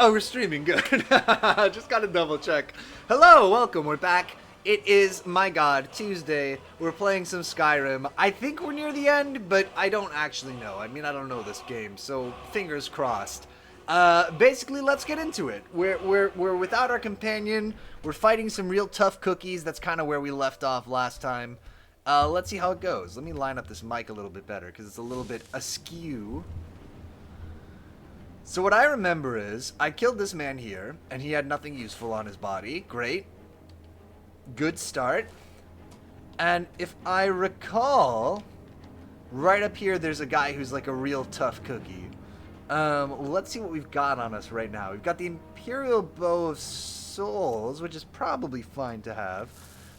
Oh, we're streaming. Good. Just gotta double check. Hello, welcome. We're back. It is, my god, Tuesday. We're playing some Skyrim. I think we're near the end, but I don't actually know. I mean, I don't know this game, so fingers crossed. Basically, let's get into it. We're without our companion. We're fighting some real tough cookies. That's kind of where we left off last time. Let's see how it goes. Let me line up this mic a little bit better, because it's a little bit askew. So what I remember is, I killed this man here, and he had nothing useful on his body. Great. Good start. And if I recall, right up here there's a guy who's like a real tough cookie. Let's see what we've got on us right now. We've got the Imperial Bow of Souls, which is probably fine to have.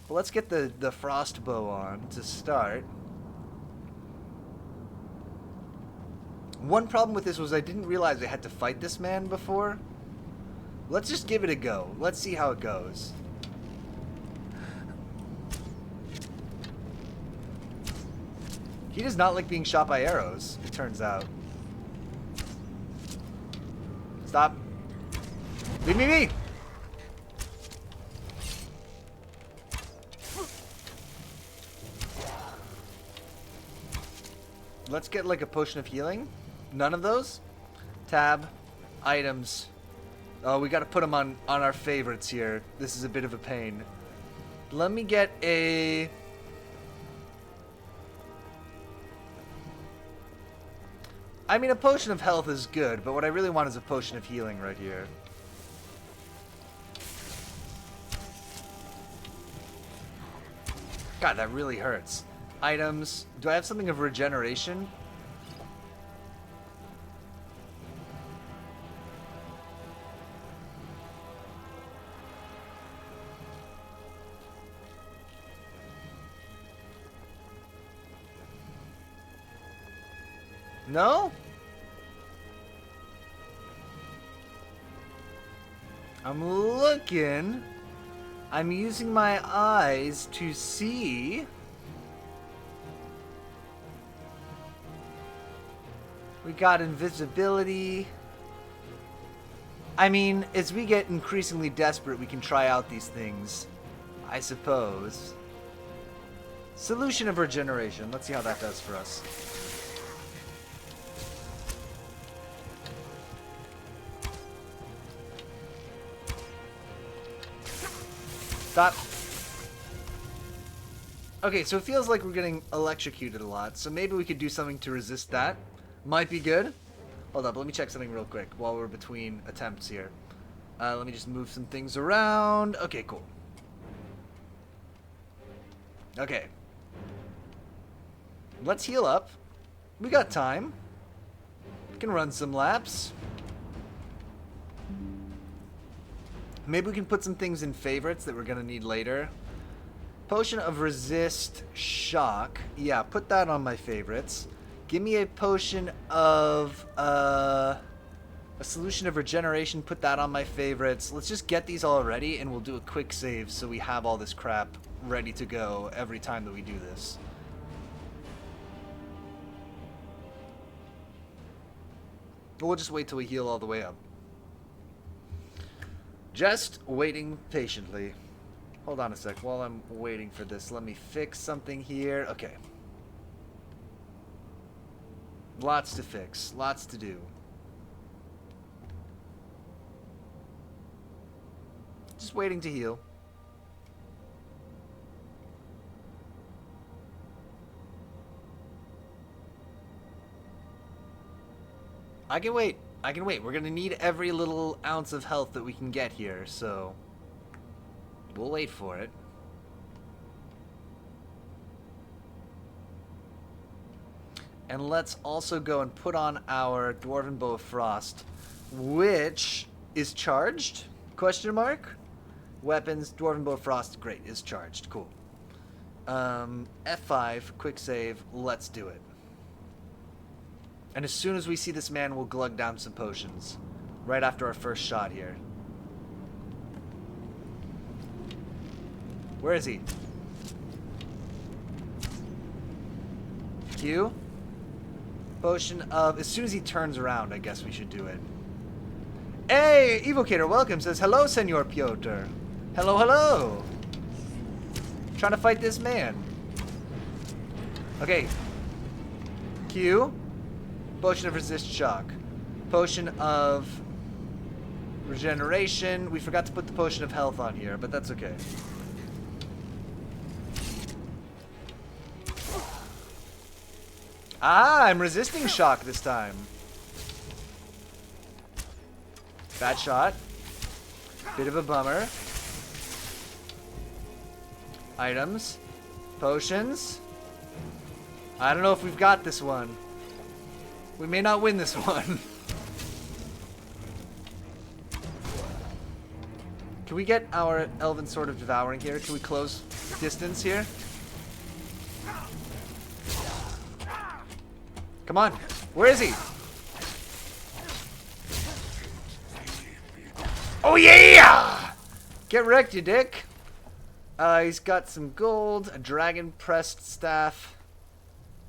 But let's get the Frost Bow on to start. One problem with this was I didn't realize I had to fight this man before. Let's just give it a go. Let's see how it goes. He does not like being shot by arrows, it turns out. Stop. Leave me be! Let's get like a potion of healing. None of those? Tab. Items. Oh, we gotta put them on our favorites here. This is a bit of a pain. Let me get a... I mean, a potion of health is good, but what I really want is a potion of healing right here. God, that really hurts. Items. Do I have something of regeneration? No? I'm looking. I'm using my eyes to see. We got invisibility. I mean, as we get increasingly desperate, we can try out these things, I suppose. Solution of regeneration. Let's see how that does for us. Stop. Okay, so it feels like we're getting electrocuted a lot, so maybe we could do something to resist that. Might be good. Hold up, let me check something real quick while we're between attempts here. Let me just move some things around. Okay, cool. Okay. Let's heal up. We got time. We can run some laps. Maybe we can put some things in favorites that we're going to need later. Potion of resist shock. Yeah, put that on my favorites. Give me a potion of a solution of regeneration. Put that on my favorites. Let's just get these all ready and we'll do a quick save so we have all this crap ready to go every time that we do this. We'll just wait till we heal all the way up. Just waiting patiently. Hold on a sec. While I'm waiting for this, let me fix something here. Okay. Lots to fix. Lots to do. Just waiting to heal. I can wait. I can wait. We're going to need every little ounce of health that we can get here, so we'll wait for it. And let's also go and put on our Dwarven Bow of Frost, which is charged? Question mark? Weapons, Dwarven Bow of Frost, great, is charged. Cool. F5, quick save, let's do it. And as soon as we see this man, we'll glug down some potions. Right after our first shot here. Where is he? Q? Potion of... As soon as he turns around, I guess we should do it. Hey, Evocator, welcome. Says, hello, Senor Piotr. Hello, hello. Trying to fight this man. Okay. Q. Potion of resist shock. Potion of regeneration. We forgot to put the potion of health on here, but that's okay. Ah, I'm resisting shock this time. Bad shot. Bit of a bummer. Items. Potions. I don't know if we've got this one. We may not win this one. Can we get our Elven Sword of Devouring here? Can we close distance here? Come on. Where is he? Oh yeah! Get wrecked, you dick. He's got some gold, a dragon pressed staff,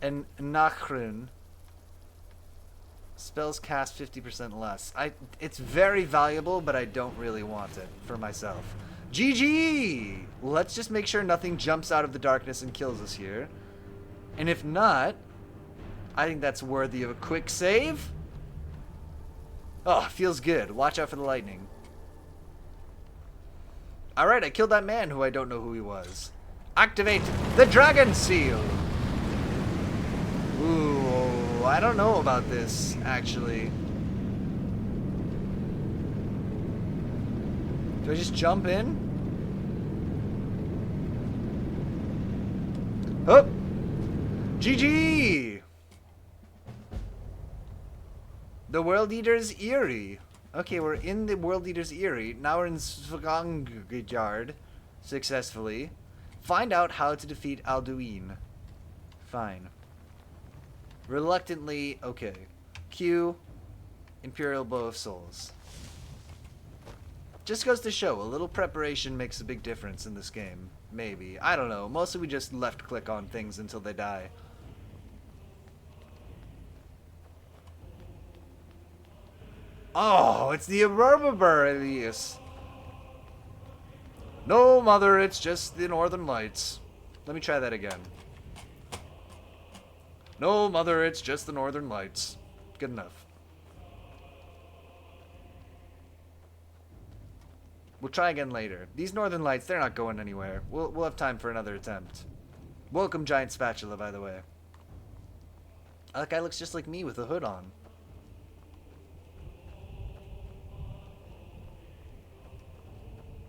and Nachrun. Spells cast 50% less. It's very valuable, but I don't really want it for myself. GG! Let's just make sure nothing jumps out of the darkness and kills us here. And if not, I think that's worthy of a quick save. Oh, feels good. Watch out for the lightning. Alright, I killed that man who I don't know who he was. Activate the Dragon Seal! Ooh, I don't know about this, actually. Do I just jump in? Oh! GG! The World Eater's Eyrie. Okay, we're in the World Eater's Eyrie. Now we're in Svangjard successfully. Find out how to defeat Alduin. Fine. Reluctantly, okay. Q. Imperial Bow of Souls. Just goes to show, a little preparation makes a big difference in this game. Maybe. I don't know. Mostly we just left click on things until they die. Oh, it's the Aurora. No, mother, it's just the Northern Lights. Let me try that again. No, mother, it's just the Northern Lights. Good enough. We'll try again later. These Northern Lights, they're not going anywhere. We'll have time for another attempt. Welcome, Giant Spatula, by the way. That guy looks just like me with a hood on.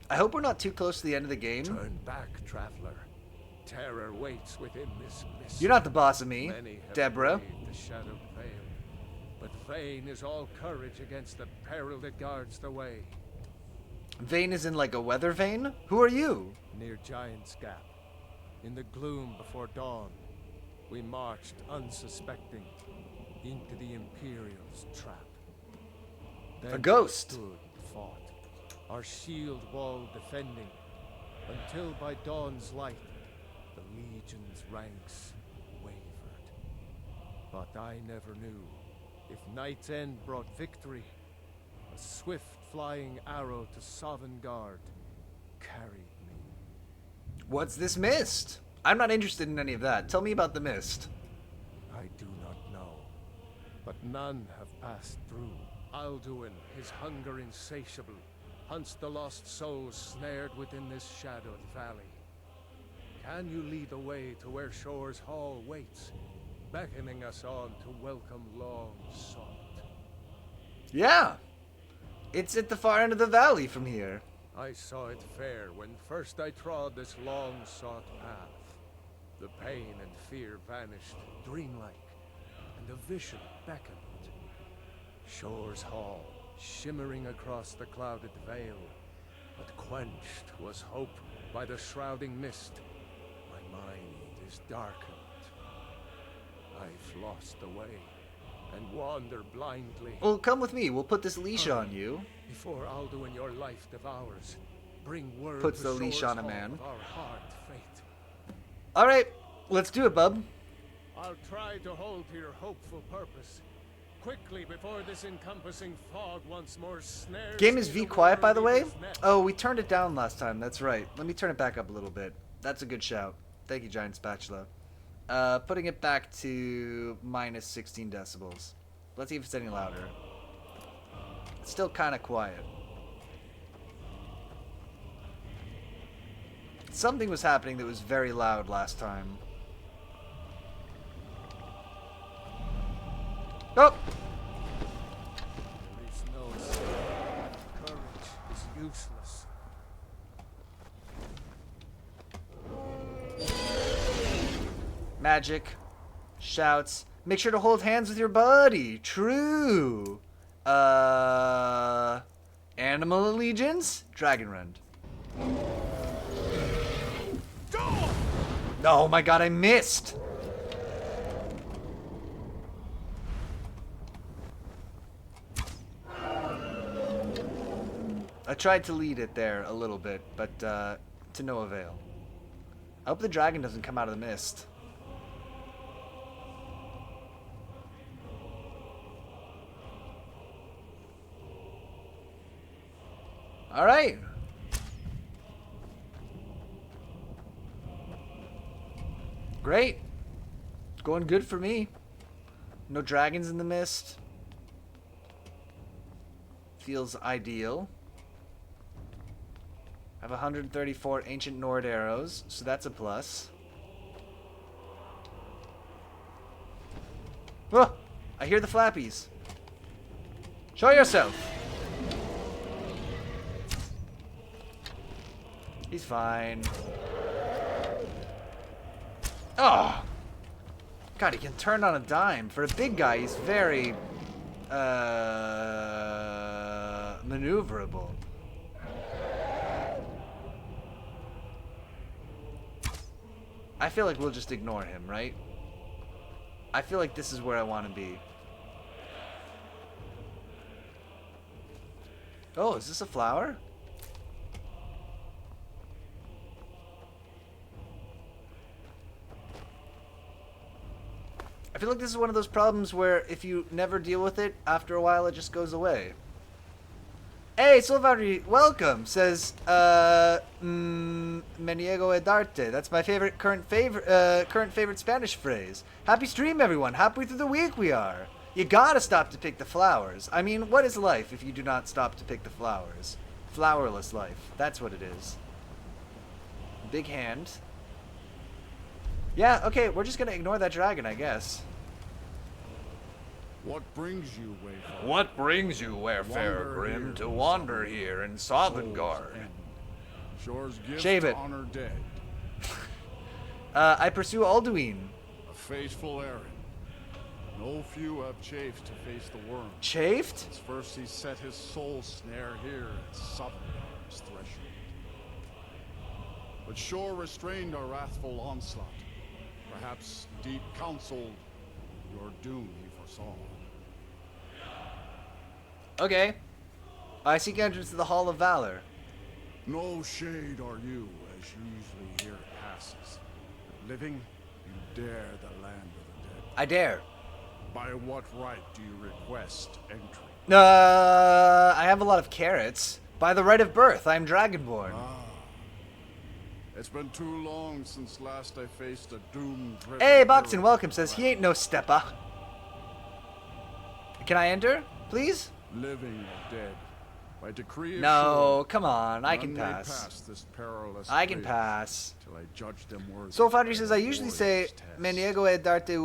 I hope we're not too close to the end of the game. Turn back, traveler. Terror waits within this mist. You're not the boss of me, Deborah. The shadowed veil, but vain is all courage against the peril that guards the way. Vane is in like a weather vane? Who are you? Near Giant's Gap, in the gloom before dawn, we marched unsuspecting into the Imperial's trap. Then A ghost. Stood and fought, our shield wall defending, until by dawn's light the Legion's ranks wavered. But I never knew if Night's End brought victory, a swift flying arrow to Sovngarde carried me. What's this mist? I'm not interested in any of that. Tell me about the mist. I do not know, but none have passed through. Alduin, his hunger insatiable, hunts the lost souls snared within this shadowed valley. Can you lead the way to where Shore's Hall waits, beckoning us on to welcome long sought? Yeah. It's at the far end of the valley from here. I saw it fair when first I trod this long sought path. The pain and fear vanished, dreamlike, and a vision beckoned. Shore's Hall, shimmering across the clouded veil, but quenched was hope by the shrouding mist. My mind is darkened. I've lost the way and wander blindly. Well, come with me. We'll put this leash on you. Before Alduin your life devours, bring word Puts to the leash Shore's on a Hall man. of our hard fate. All right, let's do it, bub. I'll try to hold to your hopeful purpose. quickly before this encompassing fog once more snares Game is me V the quiet, by the way. worm-eater's net. Oh, we turned it down last time. That's right. Let me turn it back up a little bit. That's a good shout. Thank you, Giant Spatula. Putting it back to minus 16 decibels. Let's see if it's any louder. It's still kind of quiet. Something was happening that was very loud last time. Oh! There is no escape. Courage is useless. Magic. Shouts. Make sure to hold hands with your buddy. True. Animal allegiance? Dragon Rend. Oh my god, I missed! I tried to lead it there a little bit, but to no avail. I hope the dragon doesn't come out of the mist. Alright. Great. Going good for me. No dragons in the mist. Feels ideal. I have 134 ancient Nord arrows, so that's a plus. Oh, I hear the flappies. Show yourself. He's fine. Oh! God, he can turn on a dime. For a big guy, he's very, maneuverable. I feel like we'll just ignore him, right? I feel like this is where I want to be. Oh, is this a flower? I feel like this is one of those problems where if you never deal with it, after a while it just goes away. Hey, Solvari, welcome, says, me niego a darte. That's my current favorite Spanish phrase. Happy stream, everyone. Halfway through the week we are. You gotta stop to pick the flowers. I mean, what is life if you do not stop to pick the flowers? Flowerless life. That's what it is. Big hand. Yeah, okay, we're just gonna ignore that dragon, I guess. What brings you, Wayfarer? What brings you, Wayfarer Grim, to wander here in Sovngarde? Shore's gift Shave it. to honor dead. I pursue Alduin. A fateful errand. No few have chafed to face the worm. Chafed? Since first he set his soul snare here at Sovngarde's threshold. But Shore restrained our wrathful onslaught. Perhaps deep counseled your doom he foresaw. Okay. I seek entrance to the Hall of Valor. No shade are you, as usually here it passes. Living, you dare the land of the dead. I dare. By what right do you request entry? I have a lot of carrots. By the right of birth, I am Dragonborn. It's been too long since last I faced a doomed. Hey, Boxon, welcome, says he ain't no stepper. Can I enter, please? Living or dead, by decree of No, Shore, come on, I can none may pass. this perilous I can bridge pass. Till I judge them worthy. Soul Foundry of says, the I usually say, warrior's test. me niego a darte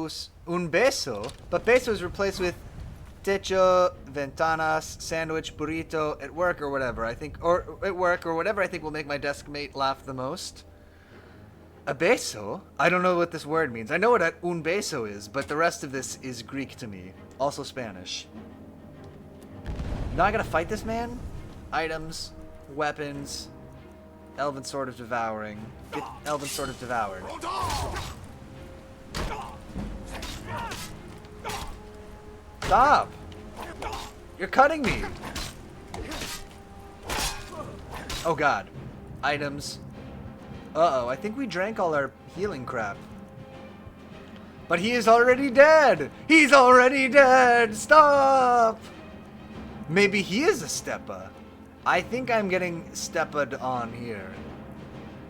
un beso, but beso is replaced with techo, ventanas, sandwich, burrito, at work or whatever, I think, or at work or whatever I think will make my desk mate laugh the most. A beso? I don't know what this word means. I know what un beso is, but the rest of this is Greek to me. Also Spanish. Now I gotta fight this man? Items, weapons, Elven Sword of Devouring. Get Elven Sword of Devoured. Stop! You're cutting me! Oh god. Items. Uh-oh, I think we drank all our healing crap. But he is already dead! He's already dead! Stop! Maybe he is a Steppa. I think I'm getting Steppa'd on here.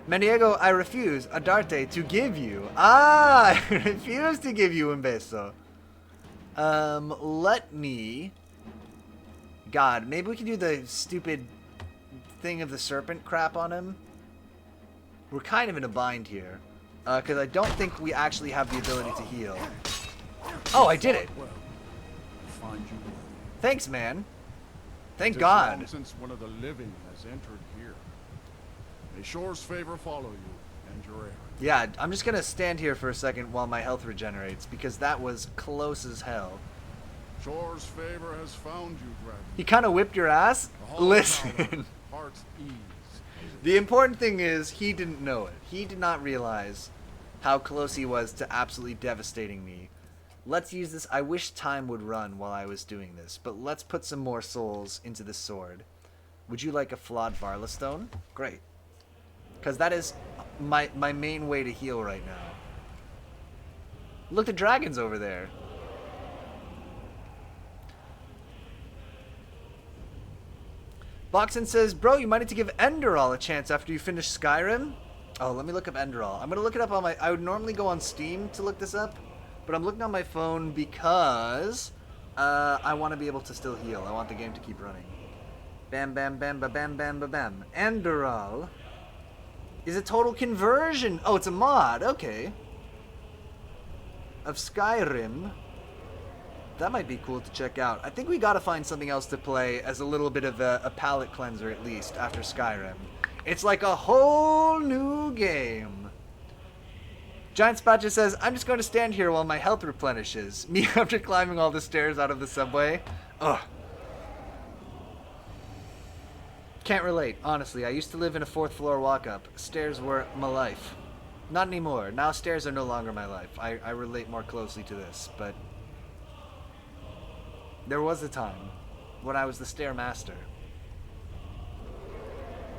Maniego, I refuse, Adarte, to give you. Ah! I refuse to give you un beso. Let me... God, maybe we can do the stupid thing of the serpent crap on him. We're kind of in a bind here. Because I don't think we actually have the ability to heal. Oh, I did it. Well, find you worthy. Thanks, man. Thank It is God. long since one of the living has entered here. May Shore's favor follow you and your heir. Yeah, I'm just going to stand here for a second while my health regenerates, because that was close as hell. Shore's favor has found you, Dragon. He kind of whipped your ass? The hall Listen. tower, heart's ease. The important thing is, he didn't know it. He did not realize how close he was to absolutely devastating me. Let's use this. I wish time would run while I was doing this, but let's put some more souls into this sword. Would you like a flawed Varla stone? Great. Because that is my main way to heal right now. Look, the dragon's over there. Boxen says, bro, you might need to give Enderall a chance after you finish Skyrim. Oh, let me look up Enderall. I'm going to look it up on my... I would normally go on Steam to look this up, but I'm looking on my phone because I want to be able to still heal. I want the game to keep running. Bam, bam, bam, ba, bam, bam, ba, bam. Enderall is a total conversion. Oh, it's a mod. Okay. Of Skyrim. That might be cool to check out. I think we gotta find something else to play as a little bit of a palate cleanser, at least, after Skyrim. It's like a whole new game. Giant Spot just says, I'm just going to stand here while my health replenishes. Me after climbing all the stairs out of the subway. Ugh. Can't relate, honestly. I used to live in a 4th floor walk-up. Stairs were my life. Not anymore. Now stairs are no longer my life. I relate more closely to this, but... There was a time when I was the stair master.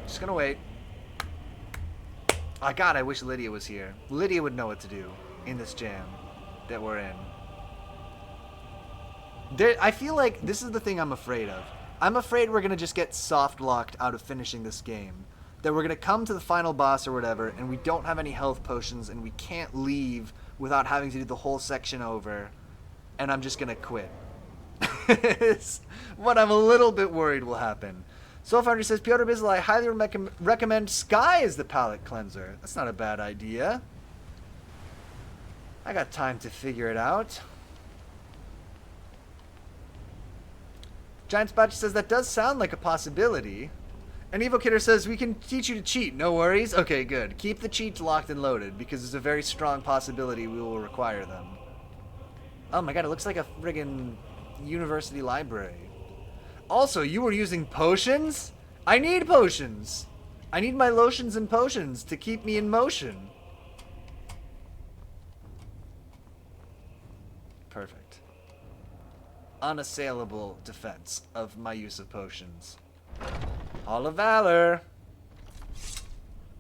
Just gonna wait. Oh God, I wish Lydia was here. Lydia would know what to do in this jam that we're in. I feel like this is the thing I'm afraid of. I'm afraid we're gonna just get soft locked out of finishing this game. That we're gonna come to the final boss or whatever, and we don't have any health potions, and we can't leave without having to do the whole section over, and I'm just gonna quit. It's what I'm a little bit worried will happen. Soulfinder says, Piotr Bizzle, I highly recommend Sky as the palate cleanser. That's not a bad idea. I got time to figure it out. Giant Spotch says, that does sound like a possibility. And Evo Kidder says, we can teach you to cheat, no worries. Okay, good. Keep the cheats locked and loaded, because there's a very strong possibility we will require them. Oh my God, it looks like a friggin' university library. Also, you were using potions? I need potions. I need my lotions and potions to keep me in motion. Perfect. Unassailable defense of my use of potions. Hall of Valor.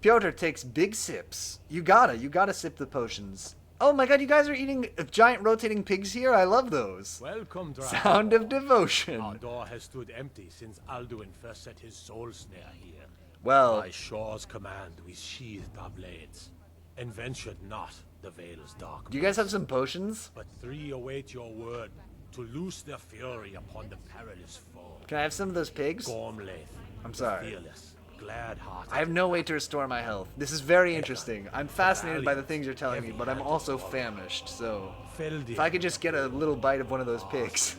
Piotr takes big sips. You gotta sip the potions. Oh my God, you guys are eating giant rotating pigs here? I love those. Welcome, Dragon. Sound of devotion. Our door has stood empty since Alduin first set his soul snare here. Well, By Shore's command, we sheathed our blades, and ventured not the Vale's dark. do you guys have some potions? But 3 await your word to loose their fury upon the perilous foe. Can I have some of those pigs? Gormlaith, I'm sorry. fearless, glad-hearted. I have no way to restore my health. This is very interesting. I'm fascinated by the things you're telling me, but I'm also famished, so... If I could just get a little bite of one of those pigs,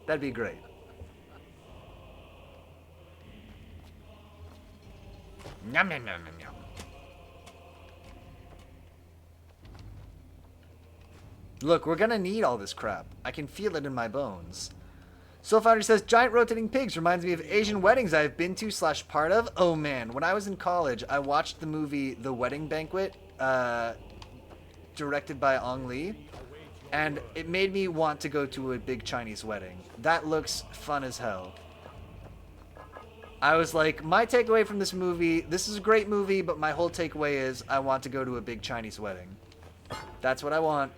that'd be great. Yum, yum, yum, yum, yum. Look, we're gonna need all this crap. I can feel it in my bones. Soulfinder says, giant rotating pigs reminds me of Asian weddings I've been to / part of. Oh man, when I was in college, I watched the movie The Wedding Banquet, directed by Ong Lee, and it made me want to go to a big Chinese wedding. That looks fun as hell. I was like, my takeaway from this movie, this is a great movie, but my whole takeaway is I want to go to a big Chinese wedding. That's what I want.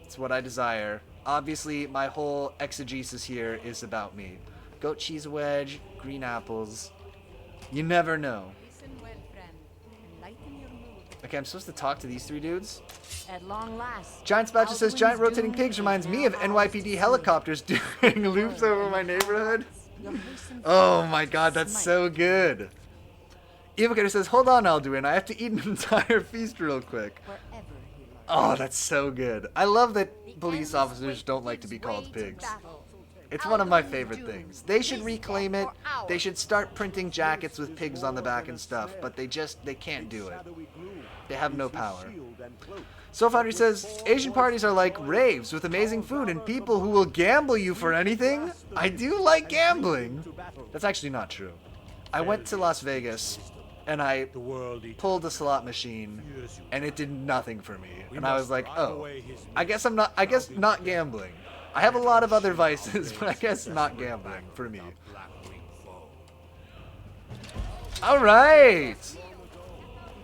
It's what I desire. Obviously, my whole exegesis here is about me. Goat cheese wedge, green apples. You never know. Listen well, friend, and lighten your mood. Okay, I'm supposed to talk to these 3 dudes? At long last. Giant Spatcher says, giant Alduin's rotating doom pigs is reminds me now of ours NYPD to helicopters doing loops over my neighborhood. Oh my god, that's so good. Evocator says, hold on, Alduin, I have to eat an entire feast real quick. Wherever he lies. Oh, that's so good. I love that The police endless officers wait don't like to gives be way called to pigs. battle. It's one of my Alduin's favorite doom things. They should is reclaim death it. for They ours. should start printing jackets with pigs on the back and stuff, but they can't do it. They have no power. Soul Foundry says, Asian parties are like raves with amazing food and people who will gamble you for anything. I do like gambling. That's actually not true. I went to Las Vegas and I pulled a slot machine and it did nothing for me. And I was like, oh, I guess not gambling. I have a lot of other vices, but I guess not gambling for me. Alright!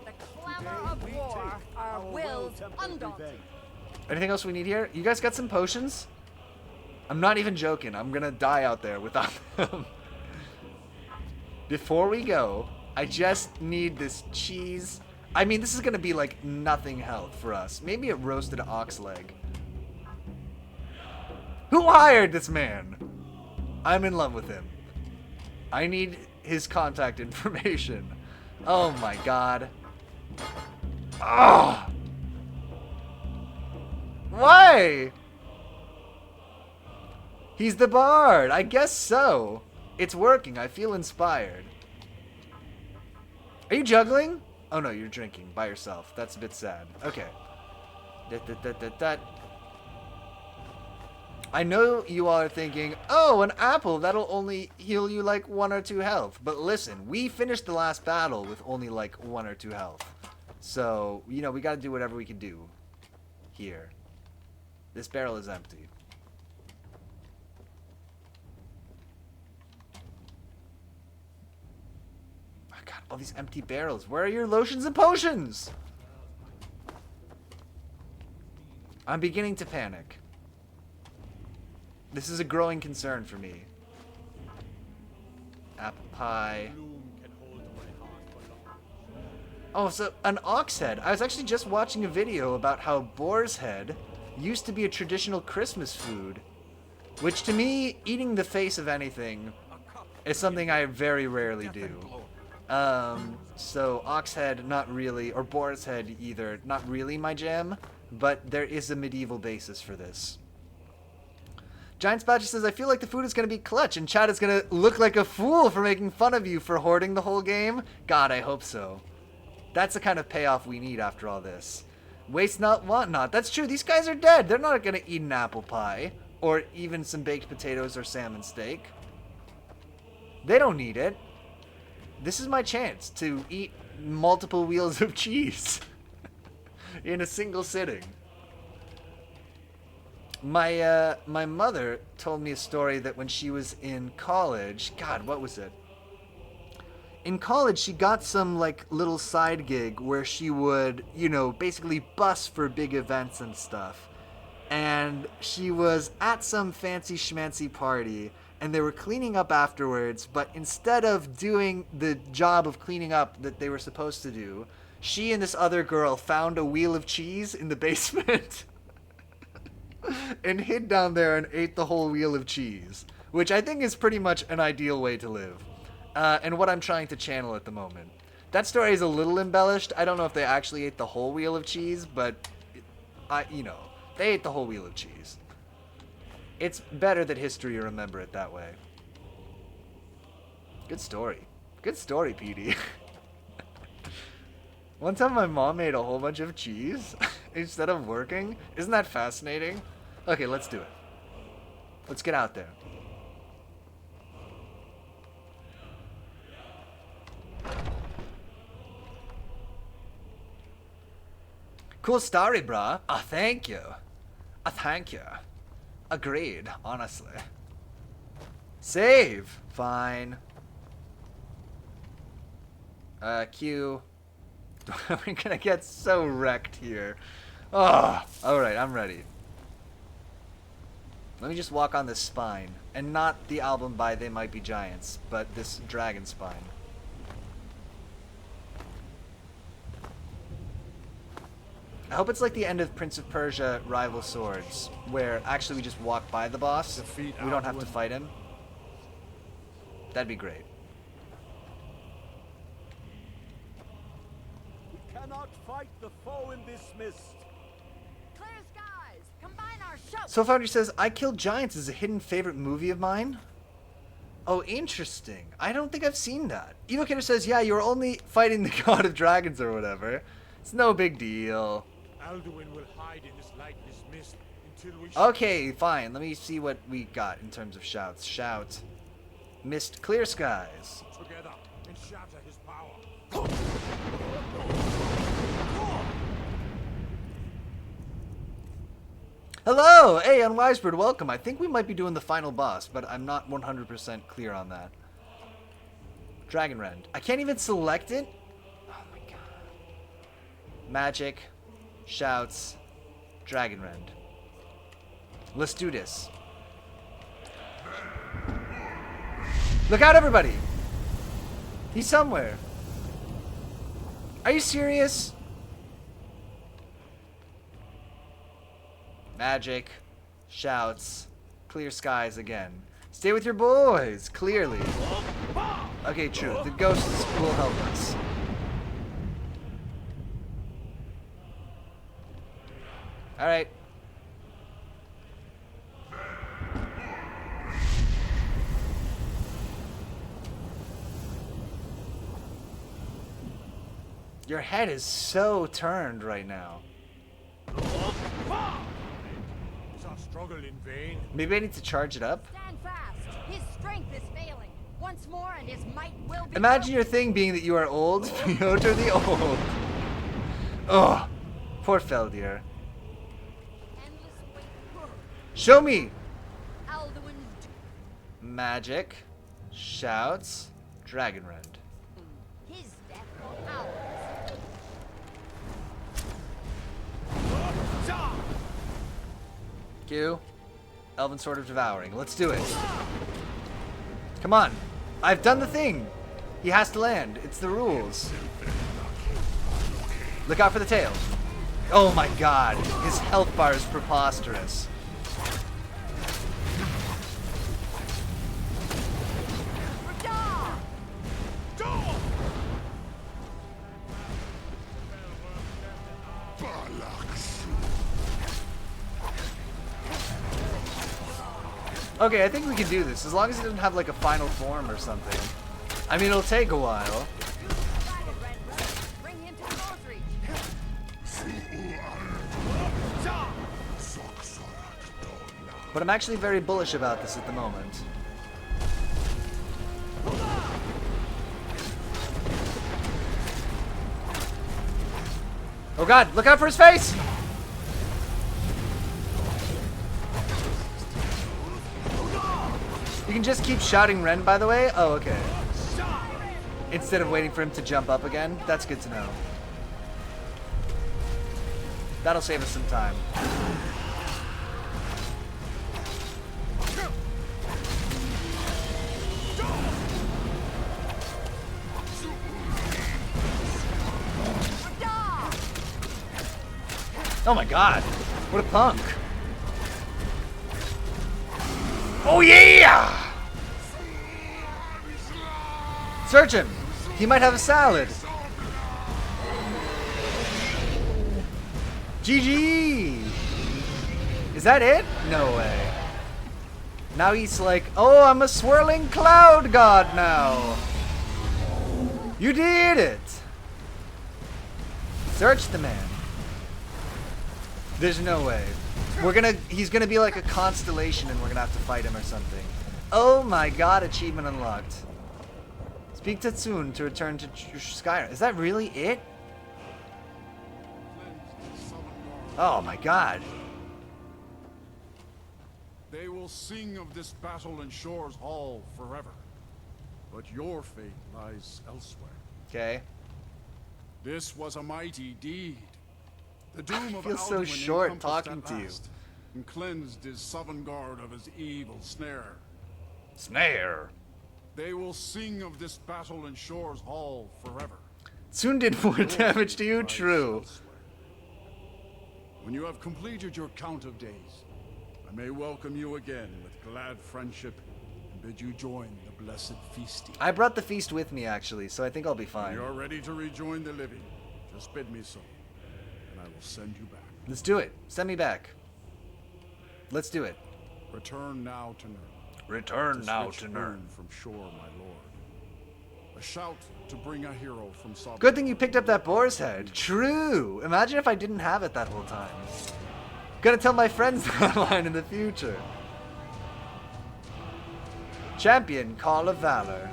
The clamor of war, our wills undaunted. Anything else we need here? You guys got some potions? I'm not even joking. I'm gonna die out there without them. Before we go, I just need this cheese. I mean, this is gonna be like nothing health for us. Maybe a roasted ox leg. Who hired this man? I'm in love with him. I need his contact information. Oh my god. Ah! Why? He's the bard. I guess so. It's working. I feel inspired. Are you juggling? Oh no, you're drinking by yourself. That's a bit sad. Okay. I know you all are thinking, oh, an apple, that'll only heal you like 1 or 2 health. But listen, we finished the last battle with only like 1 or 2 health. So, you know, we gotta do whatever we can do here. This barrel is empty. Oh god, all these empty barrels. Where are your lotions and potions? I'm beginning to panic. This is a growing concern for me. Apple pie. Oh, so an ox head. I was actually just watching a video about how boar's head used to be a traditional Christmas food. Which to me, eating the face of anything is something I very rarely do. So ox head, not really, or boar's head either, not really my jam, but there is a medieval basis for this. Giant Spatcher says, I feel like the food is going to be clutch and Chad is going to look like a fool for making fun of you for hoarding the whole game. God, I hope so. That's the kind of payoff we need after all this. Waste not, want not. That's true. These guys are dead. They're not going to eat an apple pie or even some baked potatoes or salmon steak. They don't need it. This is my chance to eat multiple wheels of cheese in a single sitting. My mother told me a story that when she was in college, God, what was it? In college, she got some like little side gig where she would, you know, basically bus for big events and stuff. And she was at some fancy schmancy party and they were cleaning up afterwards, but instead of doing the job of cleaning up that they were supposed to do, she and this other girl found a wheel of cheese in the basement. And hid down there and ate the whole wheel of cheese, which I think is pretty much an ideal way to live, and what I'm trying to channel at the moment. That story is a little embellished. I don't know if they actually ate the whole wheel of cheese, but you know, they ate the whole wheel of cheese. It's better that history remember it that way. Good story. Good story, PD. One time my mom made a whole bunch of cheese instead of working. Isn't that fascinating? Okay, let's do it. Let's get out there. Cool story, brah. Thank you. Thank you. Agreed, honestly. Save. Fine. Q. We're gonna get so wrecked here. Oh, alright, I'm ready. Let me just walk on this spine. And not the album by They Might Be Giants, but this dragon spine. I hope it's like the end of Prince of Persia Rival Swords, where actually we just walk by the boss. We don't have to fight him. That'd be great. We cannot fight the foe in this mist. Clear skies. Combine our show. So Foundry says, I Killed Giants is a hidden favorite movie of mine. Oh, interesting. I don't think I've seen that. Evil Kidder says, yeah, you're only fighting the god of dragons or whatever. It's no big deal. Alduin will hide in this lightless mist until we... Okay, fine. Let me see what we got in terms of shouts. Shout. Mist, clear skies. together and shatter his power. Hello! Hey, Unwisebird, welcome. I think we might be doing the final boss, but I'm not 100% clear on that. Dragon Rend. I can't even select it? Oh my god. Magic. Shouts. Dragon Rend. Let's do this. Look out, everybody! He's somewhere. Are you serious? Magic. Shouts. Clear skies again. Stay with your boys, clearly. Okay, true. The ghosts will help us. Alright. Your head is so turned right now. Is our struggle in vain? Maybe I need to charge it up? Stand fast. His strength is failing. Once more, and his might will be. Imagine your thing being that you are old. Piotr the Old. Oh, poor Feldir. Endless wait. Show me! Alduin's Magic. Shouts. Dragon Rend. his death or ours. Q. Elven Sword of Devouring. Let's do it. Come on. I've done the thing. He has to land. It's the rules. Look out for the tail. Oh my god. His health bar is preposterous. Okay, I think we can do this, as long as it doesn't have like a final form or something. I mean, it'll take a while. Bring him to close reach. But I'm actually very bullish about this at the moment. Oh god, look out for his face! You can just keep shouting Ren, by the way? Oh, okay. Instead of waiting for him to jump up again? That's good to know. That'll save us some time. Oh my god! What a punk! Oh yeah! Search him! He might have a salad! GG! Is that it? No way. Now he's like, oh, I'm a swirling cloud god now! You did it! Search the man. There's no way. He's gonna be like a constellation and we're gonna have to fight him or something. Oh my god, achievement unlocked. Speak to Tsun to return to Skyrim. Is that really it? Oh my god. They will sing of this battle in Shore's Hall forever. But your fate lies elsewhere. Okay. This was a mighty deed. The doom of feel so Alduin short encompassed talking at to you. last, and cleansed his Sovngarde of his evil snare. Snare. They will sing of this battle in Shore's Hall forever. Soon did more damage to you, Rise true. elsewhere. When you have completed your count of days, I may welcome you again with glad friendship and bid you join the blessed feasting. I brought the feast with me, actually, so I think I'll be When fine. you're ready to rejoin the living, just bid me so, and I will send you back. Let's do it. Send me back. Let's do it. Return now to Nurn. Return This now rich to boon Nurn. from shore, my lord. A shout to bring a hero from Sodom. Good thing you picked up that boar's head. True. Imagine if I didn't have it that whole time. Gonna tell my friends that line in the future. Champion, Call of Valor.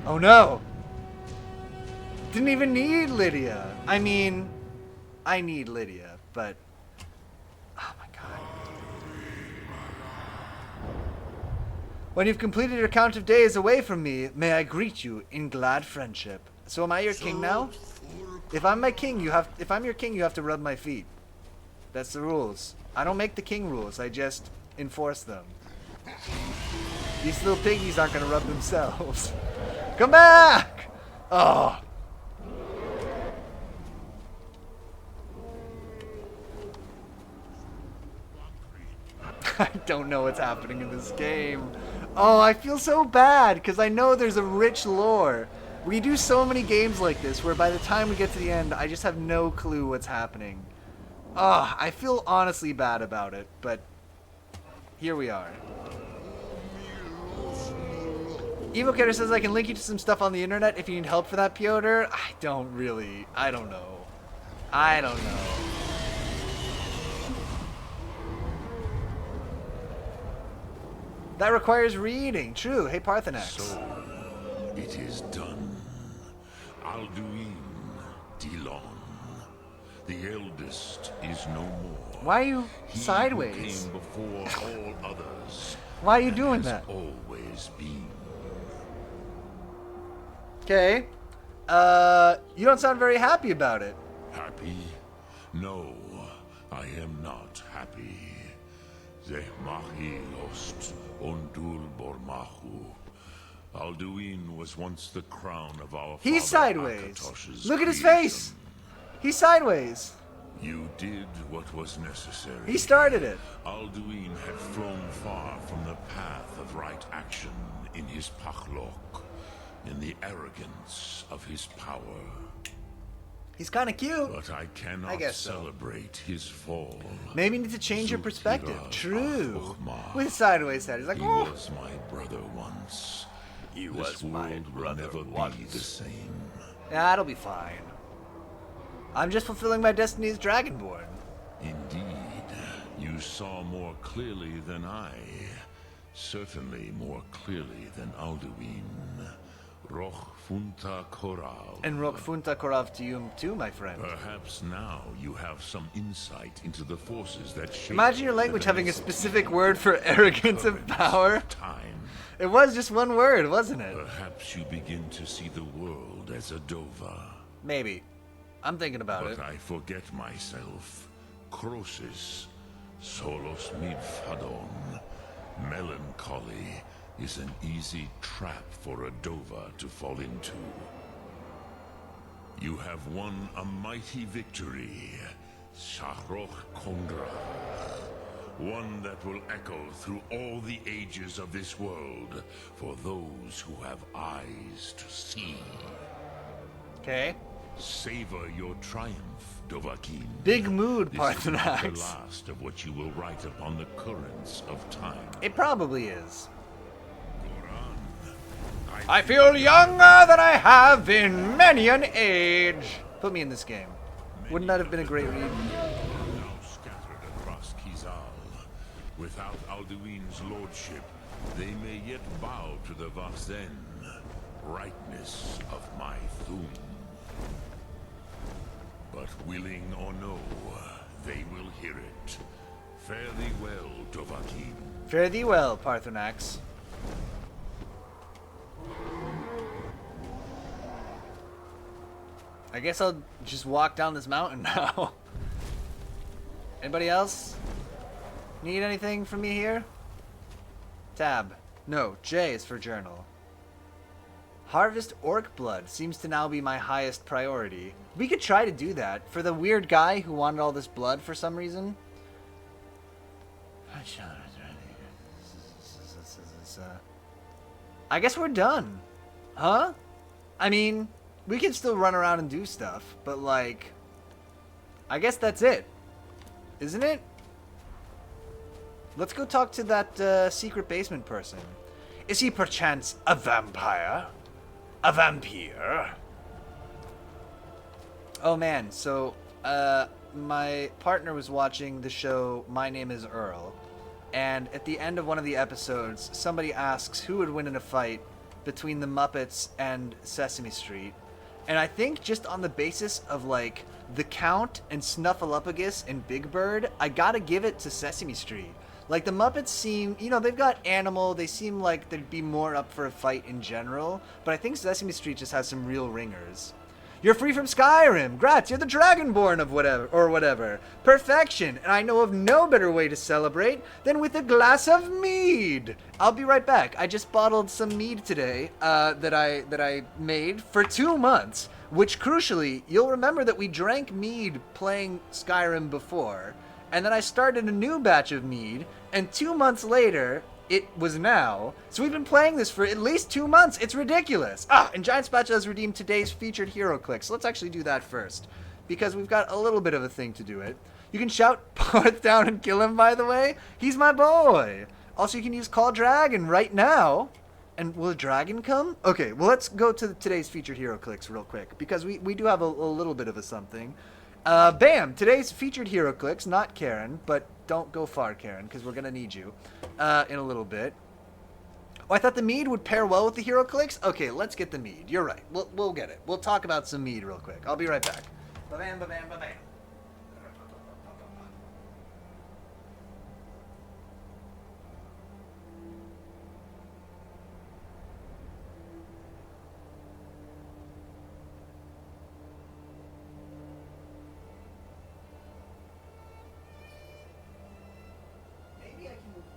Oh no! Didn't even need Lydia. I mean, I need Lydia, but... Oh my god. When you've completed your count of days away from me, may I greet you in glad friendship. So am I your king now? If I'm my king, if I'm your king, you have to rub my feet. That's the rules. I don't make the king rules, I just enforce them. These little piggies aren't gonna rub themselves. Come back! Oh. I don't know what's happening in this game. Oh, I feel so bad because I know there's a rich lore. We do so many games like this where by the time we get to the end, I just have no clue what's happening. Oh, I feel honestly bad about it, but here we are. EvoCater says I can link you to some stuff on the internet if you need help for that, Piotr. I don't know. I don't know. That requires reading. True. Hey, Parthenax. So, it is done. Alduin, Dilon, the eldest, is no more. Why are you He who sideways? came before all others. Why are you doing has that? always been. Okay. You don't sound very happy about it. Happy? No, I am not happy. Ze mahi lost ondul bormahu. Alduin was once the crown of our He's father sideways. Akatosh's Look at his creation. face. He's sideways. You did what was necessary. He started it. Alduin had flown far from the path of right action in his pachlok, in the arrogance of his power. He's kind of cute. But I cannot guess so. celebrate his fall. Maybe you need to change your perspective. Zukira True. Achokma. With sideways head. He's like, He oh. was my brother once. He This was my world will brother never be once. the same. Yeah, it'll be fine. I'm just fulfilling my destiny as Dragonborn. Indeed, you saw more clearly than I. Certainly more clearly than Alduin. Roch Funta Koral. And Rokfunta Korav to you too, my friend. Perhaps now you have some insight into the forces that shape Imagine your the language having a vast specific word for arrogance and currents power. of time. It was just one word, wasn't it? Perhaps you begin to see the world as a Dova. Maybe. I'm thinking about it. But I forget myself. Crosis, solos midfadon. Melancholy is an easy trap for a Dova to fall into. You have won a mighty victory, Shahroch Kondrach. One that will echo through all the ages of this world for those who have eyes to see. Okay. Savor your triumph, Dovahkiin. Big mood, This is not the Parthenax. last of what you will write upon the currents of time. It probably is. I feel younger than I have in many an age. Put me in this game. Wouldn't that have been a great read? Now scattered across Kizal. Without Alduin's lordship, they may yet bow to the Vazen, brightness of my Thum. But willing or no, they will hear it. Fare thee well, Dovahkiin. Fare thee well, Parthenax. I guess I'll just walk down this mountain now. Anybody else? Need anything from me here? Tab. No, J is for journal. Harvest orc blood seems to now be my highest priority. We could try to do that for the weird guy who wanted all this blood for some reason. I guess we're done. Huh? I mean, we can still run around and do stuff, but like, I guess that's it. Isn't it? Let's go talk to that secret basement person. Is he perchance a vampire? A vampire? Oh man, so my partner was watching the show My Name is Earl, and at the end of one of the episodes, somebody asks who would win in a fight between the Muppets and Sesame Street. And I think just on the basis of like the Count and Snuffleupagus and Big Bird, I gotta give it to Sesame Street. Like, the Muppets seem, you know, they've got Animal, they seem like they'd be more up for a fight in general, but I think Sesame Street just has some real ringers. You're free from Skyrim! Grats, you're the Dragonborn of whatever. Perfection! And I know of no better way to celebrate than with a glass of mead! I'll be right back. I just bottled some mead today, that I made for 2 months, which crucially, you'll remember that we drank mead playing Skyrim before, and then I started a new batch of mead, and 2 months later, it was now. So we've been playing this for at least 2 months. It's ridiculous. And Giant Spatula has redeemed today's featured hero click. So let's actually do that first, because we've got a little bit of a thing to do it. You can shout Parth down and kill him, by the way. He's my boy. Also, you can use Call Dragon right now. And will a dragon come? Okay, well, let's go to today's featured hero clicks real quick, because we do have a little bit of a something. Bam! Today's featured hero clicks, not Karen, but don't go far, Karen, because we're going to need you in a little bit. Oh, I thought the mead would pair well with the hero clicks? Okay, let's get the mead. You're right. We'll get it. We'll talk about some mead real quick. I'll be right back. Ba-bam, ba-bam, ba-bam.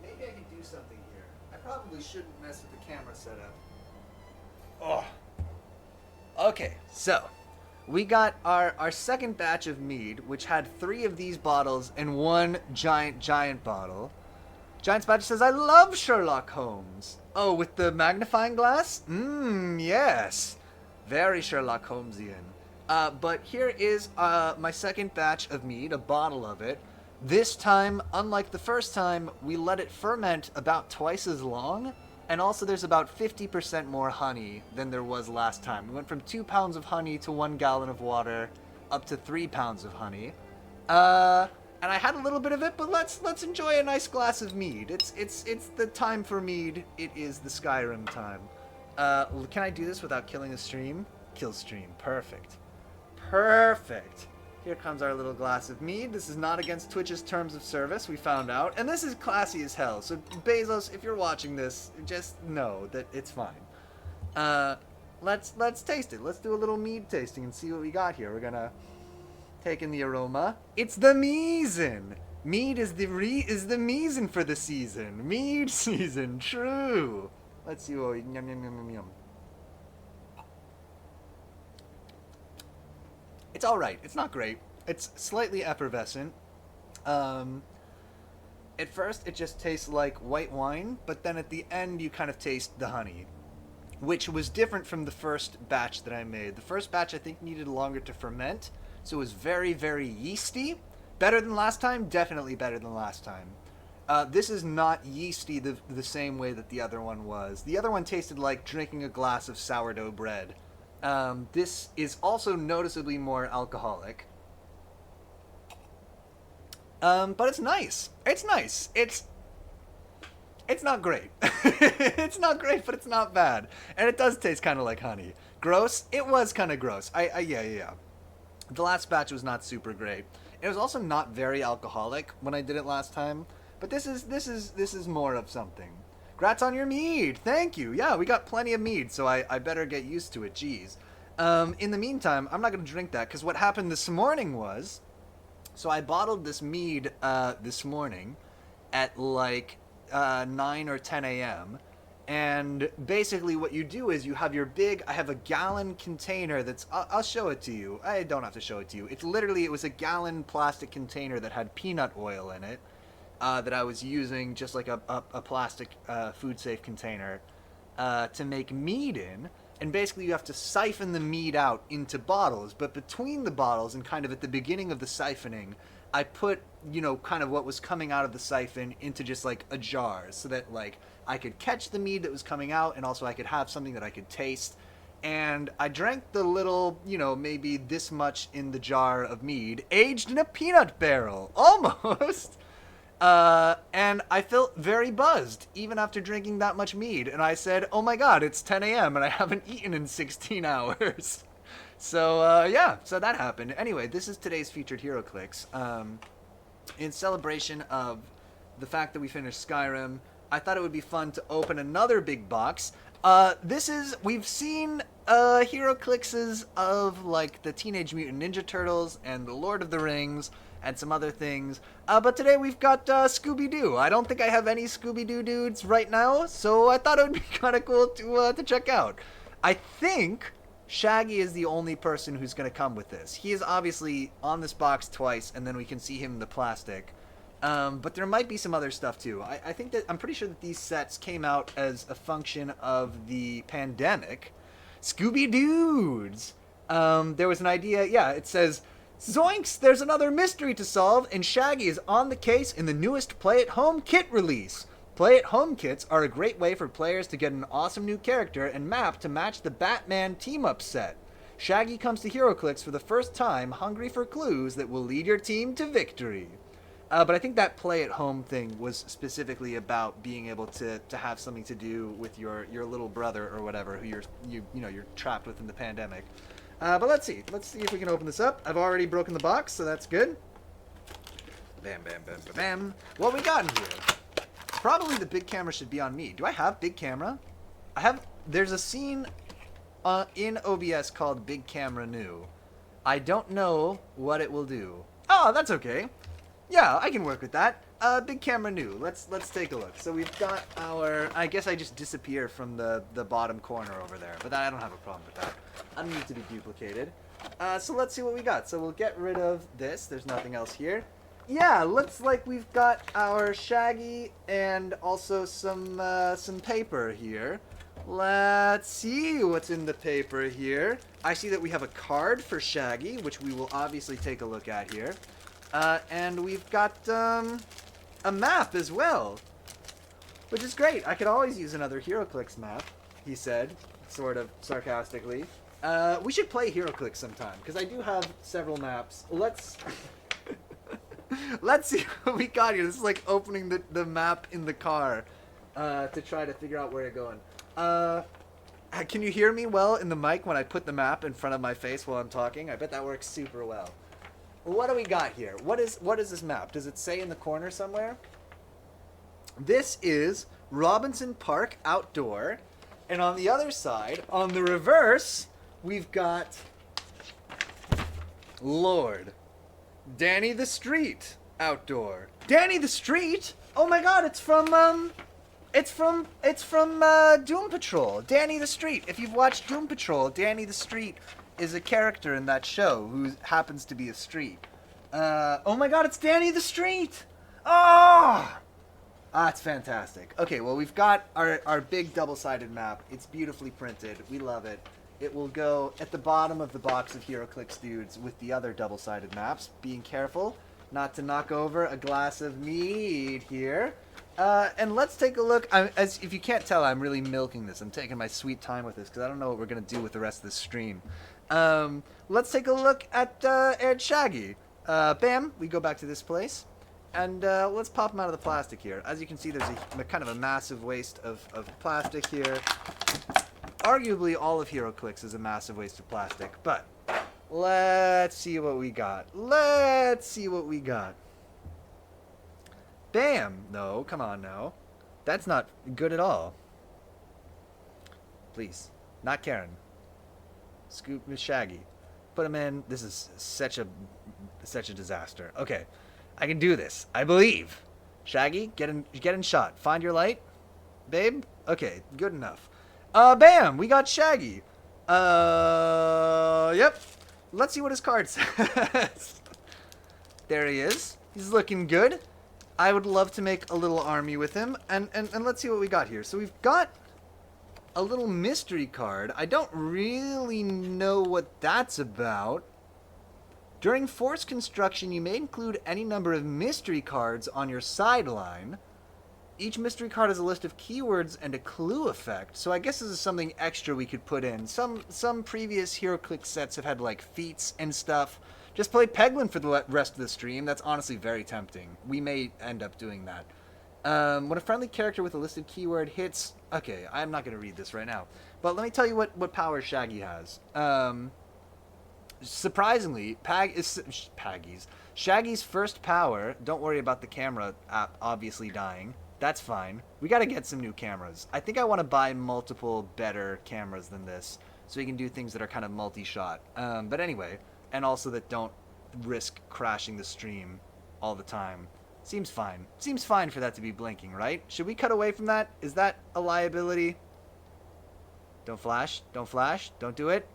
Maybe I can do something here. I probably shouldn't mess with the camera setup. Oh. Okay, so we got our second batch of mead, which had 3 of these bottles and 1 giant bottle. Giant Spatula says, I love Sherlock Holmes. Oh, with the magnifying glass? Yes. Very Sherlock Holmesian. But here is my second batch of mead, a bottle of it. This time, unlike the first time, we let it ferment about twice as long, and also there's about 50% more honey than there was last time. We went from 2 pounds of honey to 1 gallon of water, up to 3 pounds of honey. And I had a little bit of it, but let's enjoy a nice glass of mead. It's the time for mead. It is the Skyrim time. Can I do this without killing the stream? Kill stream. Perfect. Perfect. Here comes our little glass of mead. This is not against Twitch's terms of service, we found out. And this is classy as hell. So, Bezos, if you're watching this, just know that it's fine. Let's taste it. Let's do a little mead tasting and see what we got here. We're gonna take in the aroma. It's the Measin! Mead is the Measin for the season. Mead season, true. Let's see what we... Yum, yum, yum, yum, yum. It's alright. It's not great. It's slightly effervescent. At first, it just tastes like white wine, but then at the end, you kind of taste the honey, which was different from the first batch that I made. The first batch, I think, needed longer to ferment, so it was very, very yeasty. Better than last time? Definitely better than last time. This is not yeasty the same way that the other one was. The other one tasted like drinking a glass of sourdough bread. This is also noticeably more alcoholic. But it's nice. It's nice. It's not great. It's not great, but it's not bad. And it does taste kind of like honey. Gross? It was kind of gross. Yeah. The last batch was not super great. It was also not very alcoholic when I did it last time. But this is more of something. Grats on your mead. Thank you. Yeah, we got plenty of mead, so I better get used to it. Jeez. In the meantime, I'm not going to drink that because what happened this morning was, so I bottled this mead this morning at like 9 or 10 a.m. And basically what you do is you have your big, I have a gallon container that's, I'll show it to you. I don't have to show it to you. It's literally, it was a gallon plastic container that had peanut oil in it that I was using just like a plastic food safe container to make mead in. And basically you have to siphon the mead out into bottles. But between the bottles and kind of at the beginning of the siphoning, I put, you know, kind of what was coming out of the siphon into just like a jar so that like I could catch the mead that was coming out and also I could have something that I could taste. And I drank the little, you know, maybe this much in the jar of mead, aged in a peanut barrel, almost. And I felt very buzzed, even after drinking that much mead. And I said, oh my god, it's 10 a.m. and I haven't eaten in 16 hours. So, yeah, so that happened. Anyway, this is today's featured HeroClix. In celebration of the fact that we finished Skyrim, I thought it would be fun to open another big box. We've seen HeroClixes of, like, the Teenage Mutant Ninja Turtles and the Lord of the Rings and some other things. But today we've got Scooby-Doo. I don't think I have any Scooby-Doo dudes right now, so I thought it would be kind of cool to check out. I think Shaggy is the only person who's going to come with this. He is obviously on this box twice, and then we can see him in the plastic. But there might be some other stuff too. I think that I'm pretty sure that these sets came out as a function of the pandemic. Scooby-Doods! There was an idea, yeah, it says, Zoinks! There's another mystery to solve, and Shaggy is on the case in the newest Play-at-Home kit release. Play-at-Home kits are a great way for players to get an awesome new character and map to match the Batman team-up set. Shaggy comes to HeroClix for the first time, hungry for clues that will lead your team to victory. But I think that play-at-home thing was specifically about being able to have something to do with your little brother or whatever who you're trapped with in the pandemic. But let's see if we can open this up. I've already broken the box, so that's good. Bam, bam, bam, bam, bam. What we got in here? Probably the big camera should be on me. Do I have big camera? There's a scene in OBS called Big Camera New. I don't know what it will do. Oh, that's okay. Yeah, I can work with that. Big Camera New. Let's take a look. So we've got our... I guess I just disappear from the bottom corner over there, but I don't have a problem with that. I don't need to be duplicated. So let's see what we got. So we'll get rid of this. There's nothing else here. Yeah, looks like we've got our Shaggy and also some paper here. Let's see what's in the paper here. I see that we have a card for Shaggy, which we will obviously take a look at here. And we've got a map as well, which is great. I could always use another HeroClix map, he said, sort of sarcastically. We should play HeroClix sometime, because I do have several maps. Let's see what we got here. This is like opening the map in the car to try to figure out where you're going. Can you hear me well in the mic when I put the map in front of my face while I'm talking? I bet that works super well. What do we got here? What is this map? Does it say in the corner somewhere? This is Robinson Park Outdoor. And on the other side, on the reverse, we've got Lord. Danny the Street Outdoor. Danny the Street? Oh my god, it's from Doom Patrol. Danny the Street. If you've watched Doom Patrol, Danny the Street is a character in that show who happens to be a street. Oh my god, it's Danny the Street! Oh! It's fantastic. Okay, well, we've got our big double-sided map. It's beautifully printed. We love it. It will go at the bottom of the box of HeroClix dudes with the other double-sided maps. Being careful not to knock over a glass of mead here. And let's take a look. If you can't tell, I'm really milking this. I'm taking my sweet time with this because I don't know what we're going to do with the rest of this stream. Let's take a look at Shaggy. Bam, we go back to this place. And let's pop him out of the plastic here. As you can see, there's a kind of a massive waste of plastic here. Arguably, all of HeroClix is a massive waste of plastic. But let's see what we got. Let's see what we got. Bam! No, come on now. That's not good at all. Please. Not Karen. Scoop Shaggy. Put him in. This is such a disaster. Okay, I can do this. I believe. Shaggy, get in shot. Find your light, babe. Okay, good enough. Bam, we got Shaggy. Yep. Let's see what his card says. There he is. He's looking good. I would love to make a little army with him, and let's see what we got here. So we've got a little mystery card. I don't really know what that's about. During force construction, you may include any number of mystery cards on your sideline. Each mystery card has a list of keywords and a clue effect, so I guess this is something extra we could put in. Some previous HeroClix sets have had, like, feats and stuff. Just play Peglin for the rest of the stream. That's honestly very tempting. We may end up doing that. When a friendly character with a listed keyword hits... Okay, I'm not going to read this right now. But let me tell you what power Shaggy has. Surprisingly, Shaggy's first power... Don't worry about the camera obviously dying. That's fine. We got to get some new cameras. I think I want to buy multiple better cameras than this, so we can do things that are kind of multi-shot. But anyway, and also that don't risk crashing the stream all the time. Seems fine. Seems fine for that to be blinking, right? Should we cut away from that? Is that a liability? Don't flash. Don't flash. Don't do it.